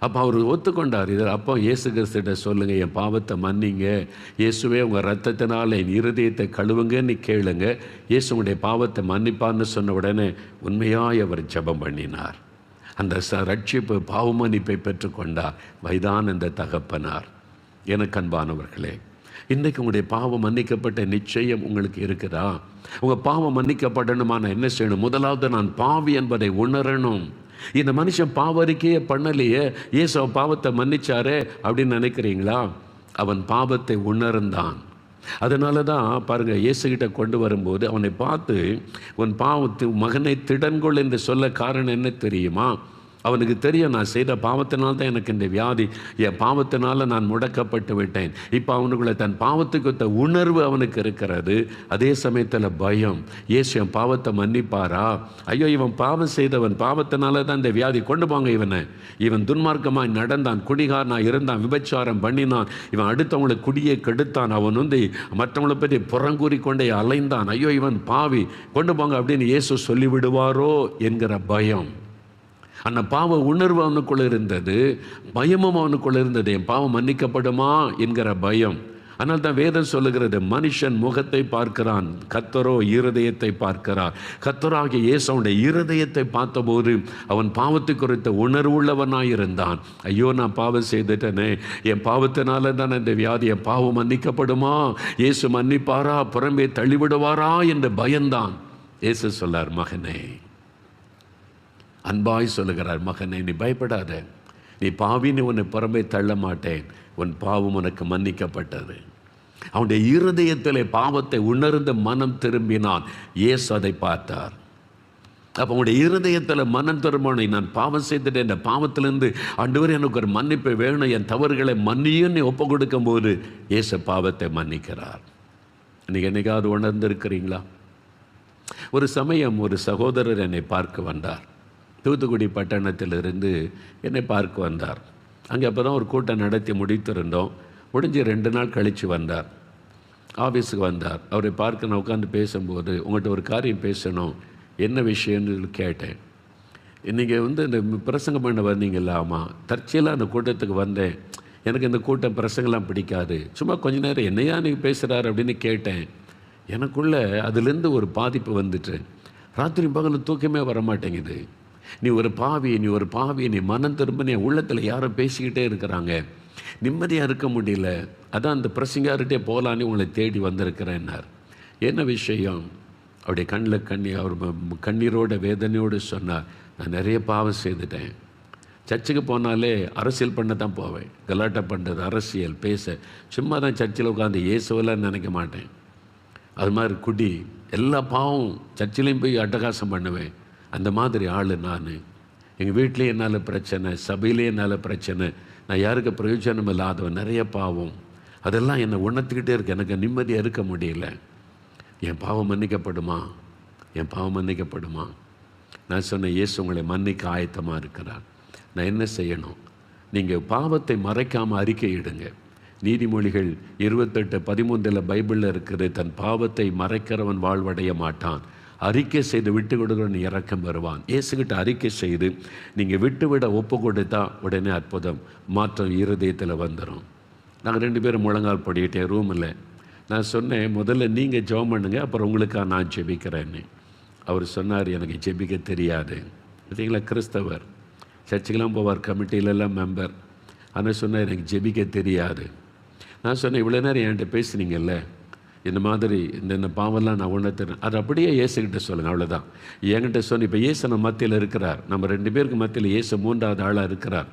அப்போ அவர் ஒத்துக்கொண்டார். இதில் அப்போ இயேசு கிறிஸ்துகிட்ட சொல்லுங்கள், என் பாவத்தை மன்னிங்க, இயேசுவே உங்கள் ரத்தத்தினால் என் இருதயத்தை கழுவுங்கன்னு கேளுங்க, இயேசுடைய பாவத்தை மன்னிப்பான்னு சொன்ன உடனே உண்மையாய் அவர் ஜெபம் பண்ணினார். அந்த ரட்சிப்பு பாவ மன்னிப்பை பெற்றுக்கொண்டார் வயதான இந்த தகப்பனார். எனக்கு அன்பானவர்களே, இன்றைக்கு உங்களுடைய பாவம் மன்னிக்கப்பட்ட நிச்சயம் உங்களுக்கு இருக்குதா? உங்கள் பாவம் மன்னிக்கப்படணுமா? நான் என்ன செய்யணும்? முதலாவது நான் பாவி என்பதை உணரணும். இந்த மனுஷன் பாவரிக்கையே பண்ணலையே, இயேசு பாவத்தை மன்னிச்சாரே அப்படின்னு நினைக்கிறீங்களா? அவன் பாவத்தை உணர்ந்தான். அதனால தான் பாருங்கள், இயேசுகிட்ட கொண்டு வரும்போது அவனை பார்த்து, உன் பாவத்து மகனை திடன்கொள் என்று சொல்ல காரணம் என்ன தெரியுமா? அவனுக்கு தெரியும், நான் செய்த பாவத்தினால் தான் எனக்கு இந்த வியாதி, என் பாவத்தினால நான் முடக்கப்பட்டு விட்டேன். இப்போ அவனுக்குள்ள தன் பாவத்துக்கு உணர்வு அவனுக்கு இருக்கிறது. அதே சமயத்தில் பயம், இயேசு என் பாவத்தை மன்னிப்பாரா? ஐயோ இவன் பாவம் செய்தவன், பாவத்தினால தான் இந்த வியாதி, கொண்டு போங்க இவனை. இவன் துன்மார்க்கமாய் நடந்தான், குடிகாரனாக இருந்தான், விபச்சாரம் பண்ணினான், இவன் அடுத்தவங்களை குடியை கெடுத்தான், அவன் மற்றவங்களை பற்றி புறங்கூறி கொண்டே அலைந்தான், ஐயோ இவன் பாவி, கொண்டு போங்க அப்படின்னு இயேசு சொல்லிவிடுவாரோ என்கிற பயம். அந்த பாவ உணர்வு அவனுக்குள்ள இருந்தது, பயமும் அவனுக்குள்ள இருந்தது. என் பாவம் மன்னிக்கப்படுமா என்கிற பயம். ஆனால் தான் வேதம் சொல்லுகிறது, மனுஷன் முகத்தை பார்க்கிறான், கர்த்தரோ இருதயத்தை பார்க்கிறார். கர்த்தராகிய இயேசு அவனுடைய இருதயத்தை பார்த்தபோது அவன் பாவத்தை குறித்த உணர்வுள்ளவனாயிருந்தான். ஐயோ நான் பாவம் செய்துட்டேனே, என் பாவத்தினால தான் இந்த வியாதி, என் பாவம் மன்னிக்கப்படுமா? இயேசு மன்னிப்பாரா? புறம்பே தள்ளிவிடுவாரா என்று பயந்தான். இயேசு சொல்லார், மகனே, அன்பாய் சொல்லுகிறார், மகனே நீ பயப்படாத, நீ பாவின்னு உன்னை புறம்பே தள்ள மாட்டேன், உன் பாவம் உனக்கு மன்னிக்கப்பட்டது. அவனுடைய இருதயத்தில் பாவத்தை உணர்ந்த மனம் திரும்பினான். இயேசு அதை பார்த்தார். அப்போ அவனுடைய இருதயத்தில் மனம் திரும்பினை, நான் பாவம் செய்துட்டேன், இந்த பாவத்திலேருந்து ஆண்டவரே எனக்கு ஒரு மன்னிப்பை வேணும், என் தவறுகளை மன்னியுன்னு ஒப்பு கொடுக்கும் போது இயேசு பாவத்தை மன்னிக்கிறார். இன்னைக்கு என்னைக்காவது உணர்ந்திருக்கிறீங்களா? ஒரு சமயம் ஒரு சகோதரர் என்னை பார்க்க வந்தார். தூத்துக்குடி பட்டணத்திலிருந்து என்னை பார்க்க வந்தார். அங்கே அப்போ தான் ஒரு கூட்டம் நடத்தி முடித்திருந்தோம். முடிஞ்சு 2 நாள் கழித்து வந்தார். ஆஃபீஸுக்கு வந்தார். அவரை பார்க்க நான் உட்காந்து பேசும்போது, உங்கள்கிட்ட ஒரு காரியம் பேசணும், என்ன விஷயம்னு கேட்டேன். நீங்கள் இந்த பிரசங்கம் பண்ண வந்தீங்கல்ல? ஆமாம். தற்செயலாக அந்த கூட்டத்துக்கு வந்தேன். எனக்கு இந்த கூட்டம் பிரசங்கெல்லாம் பிடிக்காது, சும்மா கொஞ்ச நேரம் என்னையா நீங்கள் பேசுகிறார் அப்படின்னு கேட்டேன். எனக்குள்ளே அதுலேருந்து ஒரு பாதிப்பு வந்துட்டு, ராத்திரி பகல் தூக்கமே வரமாட்டேங்குது. நீ ஒரு பாவி, நீ ஒரு பாவி, நீ மனம் திரும்ப, நீ உள்ளத்தில் யாரோ பேசிக்கிட்டே இருக்கிறாங்க, நிம்மதியாக இருக்க முடியல. அதான் அந்த பிரசங்கார்கிட்டே போகலான்னு உங்களை தேடி வந்திருக்கிறேன்னார். என்ன விஷயம்? அவருடைய கண்ணில் அவர் கண்ணீரோட வேதனையோடு சொன்னார், நான் நிறைய பாவம் செய்துட்டேன். சர்ச்சுக்கு போனாலே அரசியல் பண்ண தான் போவேன், கலாட்டா பண்ணுறது, அரசியல் பேச, சும்மா தான் சர்ச்சில் உட்காந்து இயேசுவெல்லாம் நினைக்க மாட்டேன். அது மாதிரி குடி, எல்லா பாவம், சர்ச்சிலையும் போய் அட்டகாசம் பண்ணுவேன். அந்த மாதிரி ஆள் நான். எங்கள் வீட்லேயே என்னால் பிரச்சனை, சபையிலே என்னால் பிரச்சனை, நான் யாருக்கு பிரயோஜனம் இல்லாதவன், நிறைய பாவம், அதெல்லாம் என்னை உணர்த்திக்கிட்டே இருக்கு, எனக்கு நிம்மதியாக இருக்க முடியல. என் பாவம் மன்னிக்கப்படுமா? என் பாவம் மன்னிக்கப்படுமா? நான் சொன்னேன், இயேசு உங்களை மன்னிக்க ஆயத்தமாக இருக்கிறார். நான் என்ன செய்யணும்? நீங்கள் பாவத்தை மறைக்காமல் அறிக்கையிடுங்க. நீதிமொழிகள் 28:13 பைபிளில் இருக்கிறது, தன் பாவத்தை மறைக்கிறவன் வாழ்வடைய மாட்டான், அறிக்கை செய்து விட்டு கொடுக்கிறவன் இறக்கம் வருவான். இயேசுகிட்ட அறிக்கை செய்து நீங்கள் விட்டுவிட ஒப்பு கொடுத்தா உடனே அற்புதம், மாற்றம் இருதயத்தில் வந்துடும். நாங்கள் 2 பேரும் முழங்கால் படிக்கிட்டேன் ரூமில். நான் சொன்னேன், முதல்ல நீங்கள் ஜெபம் பண்ணுங்க, அப்புறம் உங்களுக்காக நான் ஜெபிக்கிறேன்னு. அவர் சொன்னார், எனக்கு ஜெபிக்க தெரியாது. பார்த்தீங்களா, கிறிஸ்தவர், சர்ச்சுக்கெல்லாம் போவார், கமிட்டியிலெல்லாம் மெம்பர், ஆனால் சொன்னார், எனக்கு ஜெபிக்க தெரியாது. நான் சொன்னேன், இவ்வளோ நேரம் என்கிட்ட பேசுனீங்கல்ல, இந்த மாதிரி இந்த பாவம்லாம் நான் உணர்த்துறேன், அது அப்படியே இயேசுகிட்ட சொல்லுங்கள், அவ்வளோதான். என்கிட்ட சொன்ன இப்போ இயேசு நம்ம மத்தியில் இருக்கிறார், நம்ம 2 பேருக்கு மத்தியில் இயேசு 3வது ஆளாக இருக்கிறார்.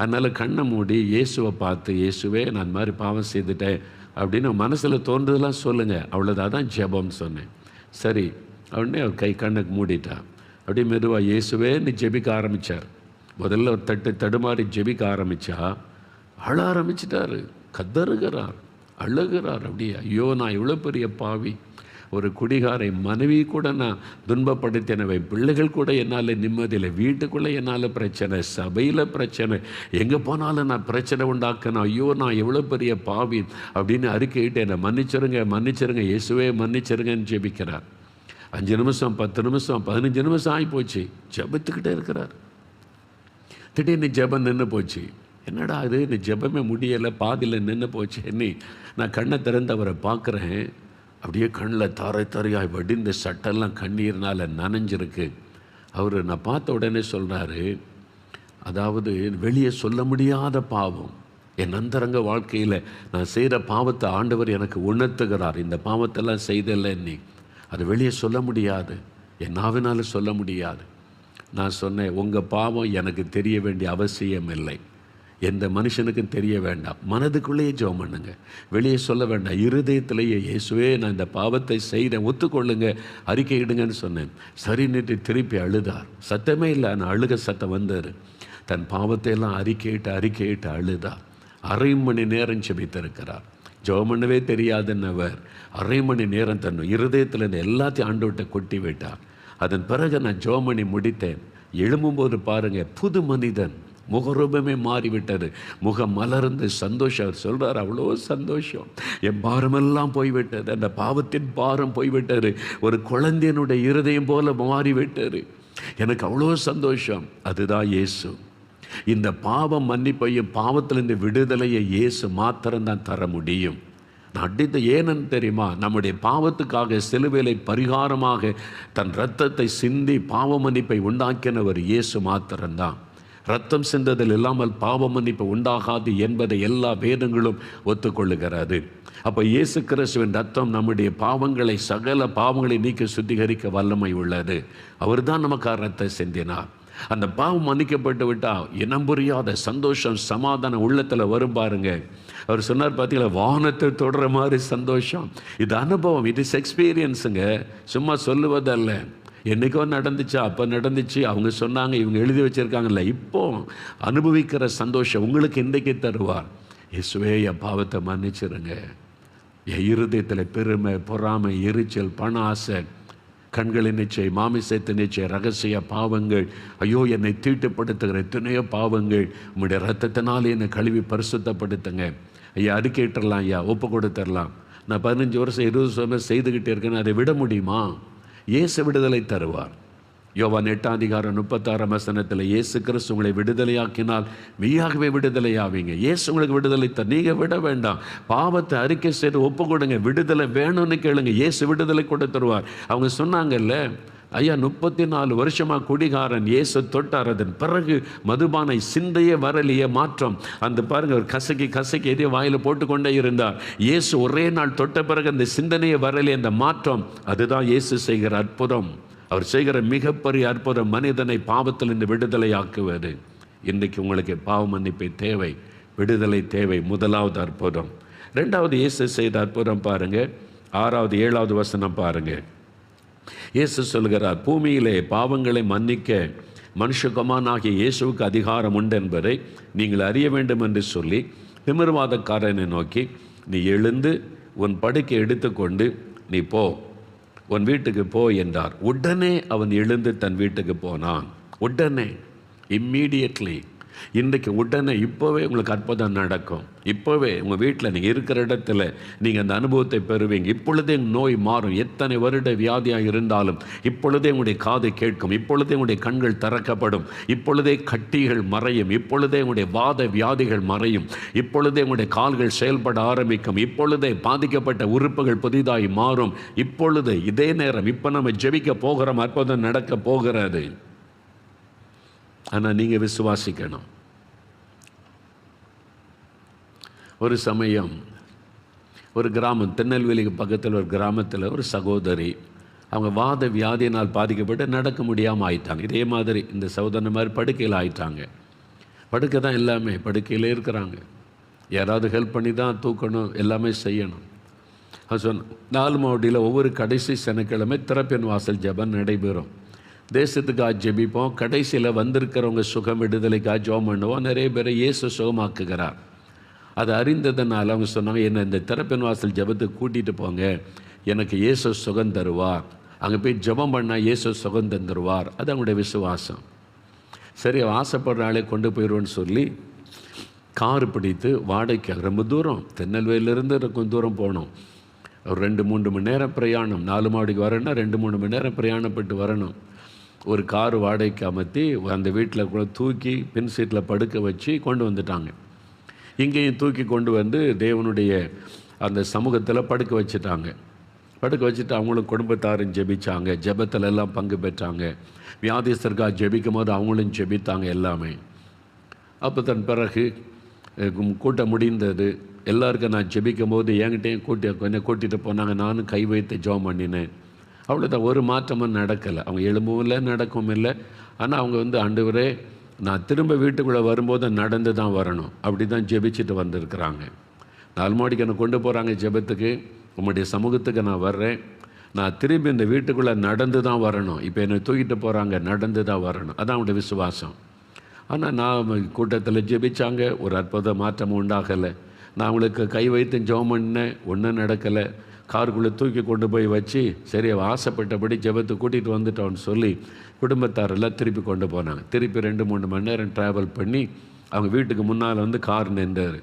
அதனால் கண்ணை மூடி இயேசுவை பார்த்து, இயேசுவே நான் இந்த மாதிரி பாவம் செய்துட்டேன் அப்படின்னு மனசில் தோன்றதெல்லாம் சொல்லுங்கள், அவ்வளோதான். அதான் ஜெபம்னு சொன்னேன். சரி உடனே அவர் கண்ணுக்கு மூடிட்டா. அப்படியே மெதுவாக இயேசுவேன்னு ஜெபிக்க ஆரம்பித்தார். முதல்ல ஒரு தடுமாறி ஜெபிக்க ஆரம்பித்தா அழ ஆரம்பிச்சிட்டாரு, கதறுகிறார், அழுகிறார். அப்படியே, ஐயோ நான் இவ்வளோ பெரிய பாவி, ஒரு குடிகாரை மனைவி கூட நான் துன்பப்படுத்தினவை, பிள்ளைகள் கூட என்னால் நிம்மதியில், வீட்டுக்குள்ளே என்னால் பிரச்சனை, சபையில் பிரச்சனை, எங்கே போனாலும் நான் பிரச்சனை உண்டாக்கணும், ஐயோ நான் எவ்வளோ பெரிய பாவி அப்படின்னு அறிக்கையிட்டு என்னை மன்னிச்சிருங்க மன்னிச்சிருங்க இயேசுவே மன்னிச்சிருங்கன்னு ஜெபிக்கிறார். 5 நிமிஷம் 10 நிமிஷம் 15 நிமிஷம் ஆகி போச்சு, ஜெபத்துக்கிட்டே இருக்கிறார். திடீர்னு ஜெபம் நின்று போச்சு. என்னடா அது, இந்த ஜெபமே முடியலை, பாதியில் நின்று போச்சு. நான் கண்ணை திறந்து அவரை பார்க்குறேன். அப்படியே கண்ணில் தாரை தாரையாய் வடிந்த சட்டெல்லாம் கண்ணீர்னால் நனைஞ்சிருக்கு. அவர் நான் பார்த்த உடனே சொல்கிறாரு, அதாவது வெளியே சொல்ல முடியாத பாவம், என் அந்தரங்க வாழ்க்கையில் நான் செய்கிற பாவத்தை ஆண்டவர் எனக்கு உணர்த்துகிறார். இந்த பாவத்தெல்லாம் செய்தல்ல, நீ அது வெளியே சொல்ல முடியாது, என் நாவினால் சொல்ல முடியாது. நான் சொன்னேன், உங்கள் பாவம் எனக்கு தெரிய வேண்டிய அவசியம் இல்லை, எந்த மனுஷனுக்கும் தெரிய வேண்டாம். மனதுக்குள்ளேயே ஜெபம் பண்ணுங்க, வெளியே சொல்ல வேண்டாம். இருதயத்திலேயே இயேசுவே நான் இந்த பாவத்தை செய்தேன், ஒத்துக்கொள்ளுங்க, அறிக்கையிடுங்கன்னு சொன்னேன். சரி நின்று திருப்பி அழுதார். சத்தமே இல்லை, ஆனால் அழுக சத்தம் வந்தார். தன் பாவத்தை எல்லாம் அறிக்கையிட்டு அழுதார். 1/2 மணி நேரம் ஜெபித்திருக்கிறார். ஜெபம் பண்ணவே தெரியாதுன்னவர் 1/2 மணி நேரம் தன் இருதயத்தில் இருந்து எல்லாத்தையும் ஆண்டவர்கிட்ட கொட்டி விட்டார். அதன் பிறகு நான் ஜெபம் பண்ணி முடித்தேன். எழும்பும்போது பாருங்கள், புது மனிதன், முகரூபமே மாறிவிட்டது, முகம் மலர்ந்து சந்தோஷம். அவர் சொல்கிறார், அவ்வளோ சந்தோஷம், என் பாரமெல்லாம் போய்விட்டது, அந்த பாவத்தின் பாரம் போய்விட்டது, ஒரு குழந்தையனுடைய இருதயம் போல மாறிவிட்டது, எனக்கு அவ்வளோ சந்தோஷம். அதுதான் இயேசு. இந்த பாவம் மன்னிப்பையும் பாவத்திலிருந்து விடுதலையை இயேசு மாத்திரம்தான் தர முடியும். நான் அடித்த ஏனன்னு தெரியுமா, நம்முடைய பாவத்துக்காக சிலுவையிலே பரிகாரமாக தன் இரத்தத்தை சிந்தி பாவ மன்னிப்பை உண்டாக்கினவர் இயேசு மாத்திரம்தான். ரத்தம் சிந்ததில் இல்லாமல் பாவ மன்னிப்பு உண்டாகாது என்பதை எல்லா வேதங்களும் ஒத்துக்கொள்ளுகிறது. அப்போ இயேசு கிறிஸ்துவின் ரத்தம் நம்முடைய பாவங்களை, சகல பாவங்களை நீக்கி சுத்திகரிக்க வல்லமை உள்ளது. அவர் தான் நமக்கு ரத்தத்தை சிந்தினார். அந்த பாவம் மன்னிக்கப்பட்டு விட்டால் இனம் புரியாத சந்தோஷம், சமாதானம் உள்ளத்தில் வரும் பாருங்க. அவர் சொன்னார் பார்த்தீங்களா, வானத்தை தொடர மாதிரி சந்தோஷம். இது அனுபவம், இது எக்ஸ்பீரியன்ஸுங்க, சும்மா சொல்லுவதல்ல. என்றைக்கோ நடந்துச்சா, அப்போ நடந்துச்சு, அவங்க சொன்னாங்க, இவங்க எழுதி வச்சுருக்காங்கல்ல, இப்போ அனுபவிக்கிற சந்தோஷம் உங்களுக்கு இன்றைக்கே தருவார். இயேசுவே என் பாவத்தை மன்னிச்சிருங்க. என் இருதயத்தில் பெருமை, பொறாமை, எரிச்சல், பண ஆசை, கண்களின் நிச்சை, மாமிசத்து நிச்சை, ரகசிய பாவங்கள், ஐயோ என்னை தீட்டுப்படுத்துகிற எத்தனையோ பாவங்கள், உங்களுடைய ரத்தத்தினாலே என்னை கழுவி பரிசுத்தப்படுத்துங்க ஐயா. அறிக்கையிட்டுடலாம் ஐயா, ஒப்பு கொடுத்துடலாம். நான் 15 வருஷம் 20 வருஷம் செய்துக்கிட்டே இருக்கேன்னு அதை விட முடியுமா? இயேசு விடுதலை தருவார். யோவான் 8:36 இயேசு கிறிஸ்து உங்களை விடுதலையாக்கினால் மெய்யாகவே விடுதலையாவீங்க. இயேசு உங்களுக்கு விடுதலை நீங்கள் விட வேண்டாம். பாவத்தை அறிக்கை செய்து ஒப்பு கொடுங்க, விடுதலை வேணும்னு கேளுங்க, இயேசு விடுதலை கூட தருவார். அவங்க சொன்னாங்கல்ல, ஐயா 34 வருஷமாக குடிகாரன், இயேசு தொட்டார், அதன் பிறகு மதுபானை சிந்தையே வரலையே மாற்றம். அந்த பாருங்க, ஒரு கசக்கி எதையோ வாயில் போட்டுக்கொண்டே இருந்தார். இயேசு ஒரே நாள் தொட்ட பிறகு அந்த சிந்தனையே வரலையே, அந்த மாற்றம். அதுதான் இயேசு செய்கிற அற்புதம். அவர் செய்கிற மிகப்பெரிய அற்புதம் மனிதனை பாவத்திலிருந்து விடுதலையாக்குவது. இன்றைக்கு உங்களுக்கு பாவ மன்னிப்பை தேவை, விடுதலை தேவை. முதலாவது அற்புதம். 2வது இயேசு செய்த அற்புதம் பாருங்க, 6வது 7வது வசனம் பாருங்க. இயேசு சொல்கிறார், பூமியிலே பாவங்களை மன்னிக்க மனுஷகுமாரனாகிய இயேசுவுக்கு அதிகாரம் உண்டு என்பதை நீங்கள் அறிய வேண்டும் என்று சொல்லி திமிர்வாதக்காரனை நோக்கி, நீ எழுந்து உன் படுக்கை எடுத்துக்கொண்டு நீ போ, உன் வீட்டுக்கு போ என்றார். உடனே அவன் எழுந்து தன் வீட்டுக்கு போனான். உடனே, இம்மீடியட்லி. இன்றைக்கு உடனே, இப்போவே உங்களுக்கு அற்புதம் நடக்கும். இப்போவே உங்கள் வீட்டில் நீங்கள் இருக்கிற இடத்துல நீங்கள் அந்த அனுபவத்தை பெறுவீங்க. இப்பொழுதே நோய் மாறும். எத்தனை வருட வியாதியாக இருந்தாலும் இப்பொழுதே உங்களுடைய காது கேட்கும். இப்பொழுதே உங்களுடைய கண்கள் திறக்கப்படும். இப்பொழுதே கட்டிகள் மறையும். இப்பொழுதே உங்களுடைய வாத வியாதிகள் மறையும். இப்பொழுதே உங்களுடைய கால்கள் செயல்பட ஆரம்பிக்கும். இப்பொழுதே பாதிக்கப்பட்ட உறுப்புகள் புதிதாய் மாறும். இப்பொழுது இதே நேரம், இப்போ நம்ம ஜெபிக்க போகிறோம், அற்புதம் நடக்க போகிறது. ஆனால் நீங்கள் விசுவாசிக்கணும். ஒரு சமயம் ஒரு கிராமம், திருநெல்வேலிக்கு பக்கத்தில் ஒரு கிராமத்தில் ஒரு சகோதரி, அவங்க வாத வியாதியினால் பாதிக்கப்பட்டு நடக்க முடியாமல் ஆயிட்டாங்க. இதே மாதிரி இந்த சகோதரன் மாதிரி படுக்கையில் ஆயிட்டாங்க. படுக்கை தான் எல்லாமே, படுக்கையிலே இருக்கிறாங்க. யாராவது ஹெல்ப் பண்ணி தான் தூக்கணும், எல்லாமே செய்யணும். அது சொன்ன 4 மாவட்டியில் ஒவ்வொரு கடைசி சனிக்கிழமை திறப்பின் வாசல் ஜெபம் நடைபெறும். தேசத்துக்காக ஜெபிப்போம். கடைசியில் வந்திருக்கிறவங்க சுகம் விடுதலைக்காக ஜெபம் பண்ணுவோம். நிறைய பேரை இயேசு சுகமாக்குகிறார். அதை அறிந்ததுனால அவங்க சொன்னாங்க, என்னை இந்த திறப்பின் வாசல் ஜெபத்துக்கு கூட்டிகிட்டு போங்க, எனக்கு இயேசு சுகம் தருவார், அங்கே போய் ஜெபம் பண்ணால் இயேசு சுகம் தந்துடுவார். அது அவங்களுடைய விசுவாசம். சரி, ஆசைப்படுற ஆளே கொண்டு போயிடுவோன்னு சொல்லி கார் பிடித்து வாடகைக்கு, ரொம்ப தூரம், திருநெல்வேலியிலேருந்து இருக்கும் தூரம் போனோம். ஒரு 2-3 மணி நேரம் பிரயாணம். 4 மாவடிக்கு வரணும்னா 2-3 மணி நேரம் பிரயாணப்பட்டு வரணும். ஒரு கார் வாடகைக்கு அமர்த்தி அந்த வீட்டில் கூட தூக்கி பின் சீட்டில் படுக்க வச்சு கொண்டு வந்துட்டாங்க. இங்கேயும் தூக்கி கொண்டு வந்து தேவனுடைய அந்த சமூகத்தில் படுக்க வச்சுட்டாங்க. படுக்க வச்சுட்டு அவங்களும் குடும்பத்தாரும் ஜெபிச்சாங்க. ஜெபத்தில் எல்லாம் பங்கு பெற்றாங்க. வியாதிஸ்தர்காக ஜெபிக்கும் போது அவங்களும் ஜெபித்தாங்க எல்லாமே. அப்போ தன் பிறகு கூட்டம் முடிந்தது. எல்லாருக்கும் நான் ஜெபிக்கும் போது என்கிட்டையும் கொஞ்சம் கூட்டிகிட்டு போனாங்க. நானும் கை வைத்து ஜெபம் பண்ணினேன். அவ்வளோதான், ஒரு மாற்றமும் நடக்கலை. அவங்க எழும்பவும் இல்லை, நடக்கவும் இல்லை. ஆனால் அவங்க ஆண்டவரே, நான் திரும்ப வீட்டுக்குள்ளே வரும்போது நடந்து தான் வரணும், அப்படி தான் ஜெபிச்சுட்டு வந்திருக்கிறாங்க. 4 மாடிக்கு என்னை கொண்டு போகிறாங்க ஜெபத்துக்கு, உங்களுடைய சமூகத்துக்கு நான் வர்றேன், நான் திரும்பி இந்த வீட்டுக்குள்ளே நடந்து தான் வரணும். இப்போ என்னை தூக்கிட்டு போகிறாங்க, நடந்து தான் வரணும். அதான் அவங்களுடைய விசுவாசம். ஆனால் நான் கூட்டத்தில் ஜெபிச்சாங்க, ஒரு அற்புத மாற்றம் உண்டாகலை. நான் அவங்களுக்கு கை வைத்து ஜெபம் பண்ணேன், ஒன்றும் நடக்கலை. காருக்குள்ளே தூக்கி கொண்டு போய் வச்சு, சரி ஆசைப்பட்டபடி ஜெபத்தை கூட்டிகிட்டு வந்துட்டோன்னு சொல்லி குடும்பத்தாரெல்லாம் திருப்பி கொண்டு போனாங்க. திருப்பி 2-3 மணி நேரம் ட்ராவல் பண்ணி அவங்க வீட்டுக்கு முன்னால் கார் நின்றார்.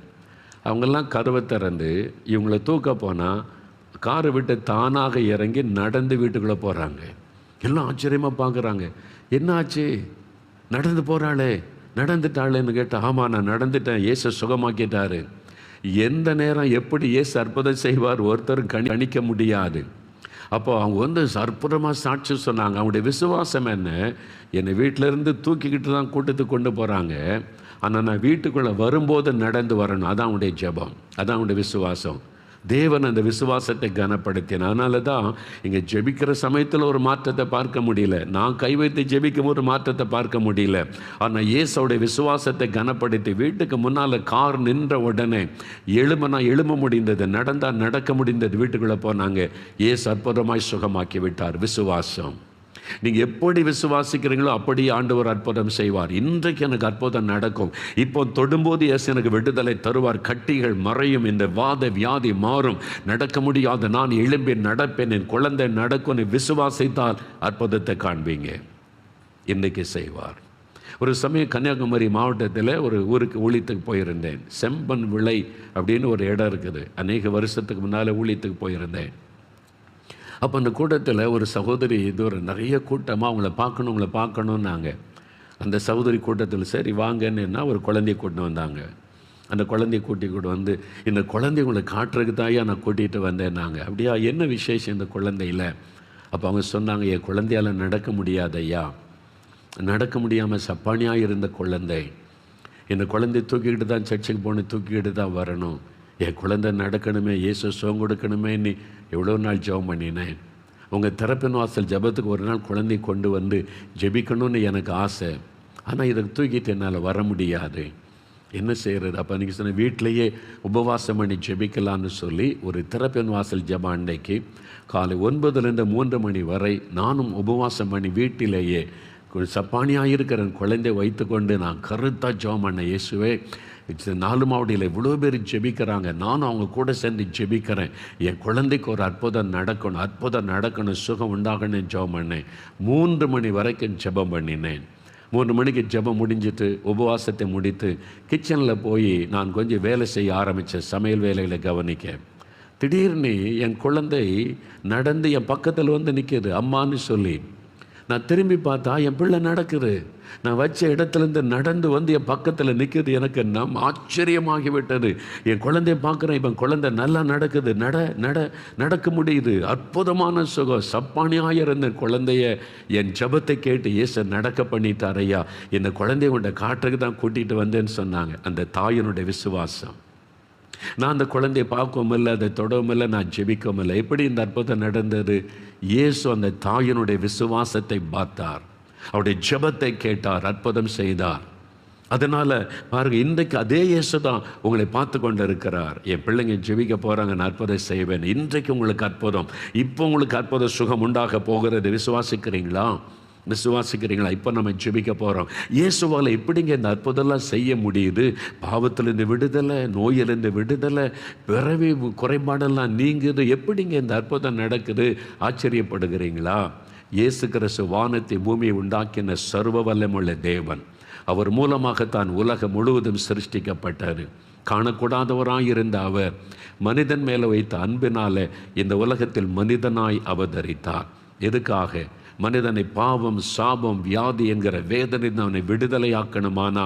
அவங்கெல்லாம் கதவை திறந்து இவங்கள தூக்க போனால் காரை விட்டு தானாக இறங்கி நடந்து வீட்டுக்குள்ளே போகிறாங்க. எல்லாம் ஆச்சரியமாக பார்க்குறாங்க. என்ன ஆச்சு, நடந்து போகிறாளே, நடந்துட்டாளேன்னு கேட்டால், ஆமாம் நான் நடந்துட்டேன், இயேசு சுகமாக்கிட்டாரு. எந்த நேரம் எப்படி இயேசு அற்புதம் செய்வார் ஒருத்தரும் கணிக்க முடியாது. அப்போ அவங்க அற்புதமாக சாட்சி சொன்னாங்க. அவங்களுடைய விசுவாசம் என்ன, என்னை வீட்டிலேருந்து தூக்கிக்கிட்டு தான் கூட்டத்துக்கு கொண்டு போகிறாங்க, ஆனால் நான் வீட்டுக்குள்ளே வரும்போது நடந்து வரணும். அதான் அவங்களுடைய ஜெபம், அதான் அவங்களுடைய விசுவாசம். தேவன் அந்த விசுவாசத்தை கனப்படுத்தின. அதனால தான் இங்கே ஜெபிக்கிற சமயத்தில் ஒரு மாற்றத்தை பார்க்க முடியல, நான் கை வைத்து ஜெபிக்கும் ஒரு மாற்றத்தை பார்க்க முடியல. ஆனால் இயேசுடைய விசுவாசத்தை கனப்படுத்தி வீட்டுக்கு முன்னால் கார் நின்ற உடனே எழும்ப முடிந்தது, நடந்தால் நடக்க முடிந்தது. வீட்டுக்குள்ளே போனாங்க. இயேசு அற்புதமாய் சுகமாக்கி விட்டார். விசுவாசம். நீங்கள் எப்படி விசுவாசிக்கிறீங்களோ அப்படி ஆண்டவர் அற்புதம் செய்வார். இன்றைக்கு எனக்கு அற்புதம் நடக்கும், இப்போ தொடும்போது இயேசு எனக்கு விடுதலை தருவார், கட்டிகள் மறையும், இந்த வாத வியாதி மாறும், நடக்க முடியாத நான் எழும்பி நடப்பேன், என் குழந்தை நடக்கும். விசுவாசித்தால் அற்புதத்தை காண்பீங்க. இன்றைக்கு செய்வார். ஒரு சமயம் கன்னியாகுமரி மாவட்டத்தில் ஒரு ஊருக்கு ஊழியத்துக்கு போயிருந்தேன். செம்பன் விளை அப்படின்னு ஒரு இடம் இருக்குது. அநேக வருஷத்துக்கு முன்னால் ஊழியத்துக்கு போயிருந்தேன். அப்போ அந்த கூட்டத்தில் ஒரு சகோதரி, இது ஒரு நிறைய கூட்டமாக அவங்கள பார்க்கணுன்னாங்க. அந்த சகோதரி கூட்டத்தில் சரி வாங்கன்னு ஒரு குழந்தைய கூட்டின்னு வந்தாங்க. அந்த குழந்தைய கூட வந்து, இந்த குழந்தைய உங்களை காட்டுறதுக்கு தாயா நான் கூட்டிகிட்டு வந்தேன்னாங்க. அப்படியா, என்ன விசேஷம் இந்த குழந்தையில்? அப்போ அவங்க சொன்னாங்க, என் குழந்தையால் நடக்க முடியாது ஐயா, நடக்க முடியாமல் சப்பானியாக இருந்த குழந்தை, இந்த குழந்தைய தூக்கிக்கிட்டு தான் சர்ச்சுக்கு போகணும், தூக்கிக்கிட்டு தான் வரணும், என் குழந்தை நடக்கணுமே, இயேசு சுகம் கொடுக்கணுமே, நீ எவ்வளோ நாள் ஜெபம் பண்ணினேன். உங்கள் திறப்பின் வாசல் ஜெபத்துக்கு ஒரு நாள் குழந்தை கொண்டு வந்து ஜெபிக்கணும்னு எனக்கு ஆசை, ஆனால் இதை தூக்கிட்டு என்னால் வர முடியாது, என்ன செய்கிறது? அப்போ அன்றைக்கி சொன்ன வீட்டிலையே உபவாசம் பண்ணி ஜெபிக்கலான்னு சொல்லி ஒரு திறப்பின் வாசல் ஜெபம் அன்னைக்கு காலை 9லேருந்து 3 மணி வரை நானும் உபவாசம் பண்ணி வீட்டிலேயே சப்பானியாக இருக்கிற குழந்தை வைத்து கொண்டு நான் கருத்தாக ஜெபம் பண்ண, இயேசுவே 4 மாவடியில் இவ்வளோ பேர் ஜெபிக்கிறாங்க, நானும் அவங்க கூட சேர்ந்து ஜெபிக்கிறேன், என் குழந்தைக்கு ஒரு அற்புதம் நடக்கணும், சுகம் உண்டாகணும்னு ஜெபம் பண்ணேன். 3 மணி வரைக்கும் ஜெபம் பண்ணினேன். 3 மணிக்கு ஜெபம் முடிஞ்சிட்டு உபவாசத்தை முடித்து கிச்சனில் போய் நான் கொஞ்சம் வேலை செய்ய ஆரம்பித்தேன், சமையல் வேலைகளை கவனிக்க. திடீர்னு என் குழந்தை நடந்து என் பக்கத்தில் வந்து நிற்கிது, அம்மான்னு சொல்லி. நான் திரும்பி பார்த்தா என் பிள்ளை நடக்குது, நான் வச்ச இடத்துலேருந்து நடந்து வந்து என் பக்கத்தில் நிற்குது. எனக்கு ஆச்சரியமாகிவிட்டது. என் குழந்தைய பார்க்குறேன், இப்போ குழந்தை நல்லா நடக்குது, நடக்க முடியுது, அற்புதமான சுகம். சப்பானியாக இருந்த குழந்தைய என் ஜெபத்தை கேட்டு இயேசு நடக்க பண்ணிட்டார் ஐயா, இந்த குழந்தைய உன்னை காட்டுறதுக்கு தான் கூட்டிகிட்டு வந்தேன்னு சொன்னாங்க. அந்த தாயினுடைய விசுவாசம். நான் அந்த குழந்தையை பார்க்கவும் இல்லை, அதை தொடவும் இல்லை, நான் ஜெபிக்கவும் இல்லை. எப்படி இந்த அற்புதம் நடந்தது? இயேசு அந்த தாயினுடைய விசுவாசத்தை பார்த்தார், அவருடைய ஜெபத்தை கேட்டார், அற்புதம் செய்தார். அதனால் பாருங்க, இன்றைக்கு அதே இயேசு தான் உங்களை பார்த்து கொண்டு இருக்கிறார். என் பிள்ளைங்க ஜெபிக்க போகிறாங்க, நான் அற்புதம் செய்வேன். இன்றைக்கு உங்களுக்கு அற்புதம், இப்போ உங்களுக்கு அற்புத சுகம் உண்டாக போகிறது. விசுவாசிக்கிறீங்களா? இப்போ நம்ம ஜெபிக்க போகிறோம். இயேசுவால் எப்படிங்க இந்த அற்புதம்லாம் செய்ய முடியுது? பாவத்திலிருந்து விடுதலை, நோயிலிருந்து விடுதலை, பிறவி குறைபாடெல்லாம் நீங்குது. எப்படிங்க இந்த அற்புதம் நடக்குது? ஆச்சரியப்படுகிறீங்களா? இயேசு கிறிஸ்து வானத்தை பூமியை உண்டாக்கின சர்வ வல்லமுள்ள தேவன். அவர் மூலமாகத்தான் உலகம் முழுவதும் சிருஷ்டிக்கப்பட்டார். காணக்கூடாதவராயிருந்த அவர் மனிதன் மேலே வைத்த அன்பினால இந்த உலகத்தில் மனிதனாய் அவதரித்தார். எதுக்காக? மனிதனை பாவம், சாபம், வியாதி என்கிற வேதனை அவனை விடுதலையாக்கணுமானா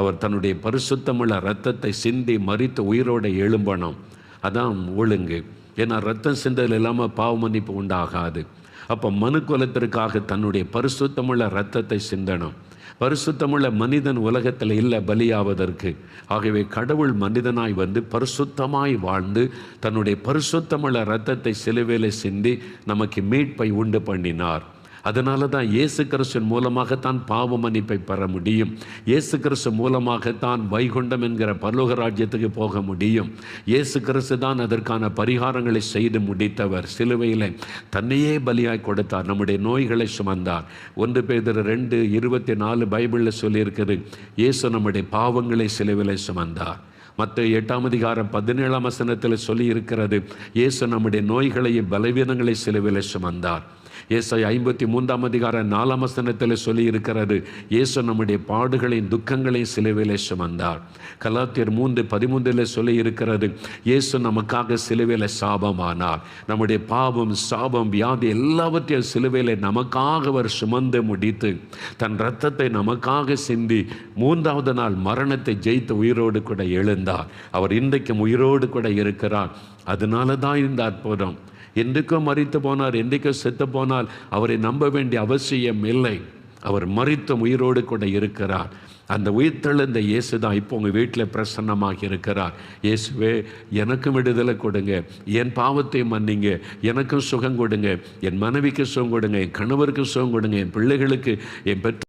அவர் தன்னுடைய பரிசுத்தமுள்ள இரத்தத்தை சிந்தி மரித்து உயிரோடு எழும்பணும். அதான் ஒழுங்கு. ஏன்னா ரத்தம் சிந்தல் இல்லாமல் பாவ மன்னிப்பு உண்டாகாது. அப்போ மனுக்குலத்திற்காக தன்னுடைய பரிசுத்தமுள்ள இரத்தத்தை சிந்தணும். பரிசுத்தமுள்ள மனிதன் உலகத்தில் இல்லை பலியாவதற்கு. ஆகவே கடவுள் மனிதனாய் வந்து பரிசுத்தமாய் வாழ்ந்து தன்னுடைய பரிசுத்தமுள்ள இரத்தத்தை சிலுவையிலே சிந்தி நமக்கு மீட்பை உண்டு பண்ணினார். அதனால தான் இயேசு கிறிஸ்துவின் மூலமாகத்தான் பாவ மன்னிப்பை பெற முடியும். இயேசு கிறிஸ்து மூலமாகத்தான் வைகுண்டம் என்கிற பரலோக ராஜ்யத்துக்கு போக முடியும். இயேசு கிறிஸ்து தான் அதற்கான பரிகாரங்களை செய்து முடித்தவர். சிலுவையில் தன்னையே பலியாய் கொடுத்தார், நம்முடைய நோய்களை சுமந்தார். 1 பேதுரு 2:24 பைபிளில் சொல்லியிருக்குது, இயேசு நம்முடைய பாவங்களை சிலுவையில் சுமந்தார். மத்தேயு 8:17 சொல்லி இருக்கிறது, இயேசு நம்முடைய நோய்களையும் பலவீனங்களை சிலுவையில் சுமந்தார். ஏசாயா 53:4 சொல்லி இருக்கிறது, இயேசு நம்முடைய பாடுகளையும் துக்கங்களையும் சிலுவையிலே சுமந்தார். கலாத்தியர் 3:13 சொல்லி இருக்கிறது, இயேசு நமக்காக சிலுவையிலே சாபமானார். நம்முடைய பாவம், சாபம், வியாதி எல்லாவற்றையும் சிலுவையிலே நமக்காக அவர் சுமந்து முடித்து தன் இரத்தத்தை நமக்காக சிந்தி 3வது நாள் மரணத்தை ஜெயித்து உயிரோடு கூட எழுந்தார். அவர் இன்றைக்கும் உயிரோடு கூட இருக்கிறார். அதனால தான் இந்த அற்புதம். என்றைக்கோ மரித்து போனார், என்றைக்கோ செத்து போனால் அவரை நம்ப வேண்டிய அவசியம் இல்லை. அவர் மரித்த உயிரோடு கூட இருக்கிறார். அந்த உயிர்த்தெழுந்த இயேசு தான் இப்போ உங்கள் வீட்டில் பிரசன்னமாக இருக்கிறார். இயேசுவே, எனக்கும் விடுதலை கொடுங்க, என் பாவத்தை மன்னிங்க, எனக்கும் சுகம் கொடுங்க, என் மனைவிக்கு சுகம் கொடுங்க, என் கணவருக்கு சுகம் கொடுங்க, என் பிள்ளைகளுக்கு, என் பெற்ற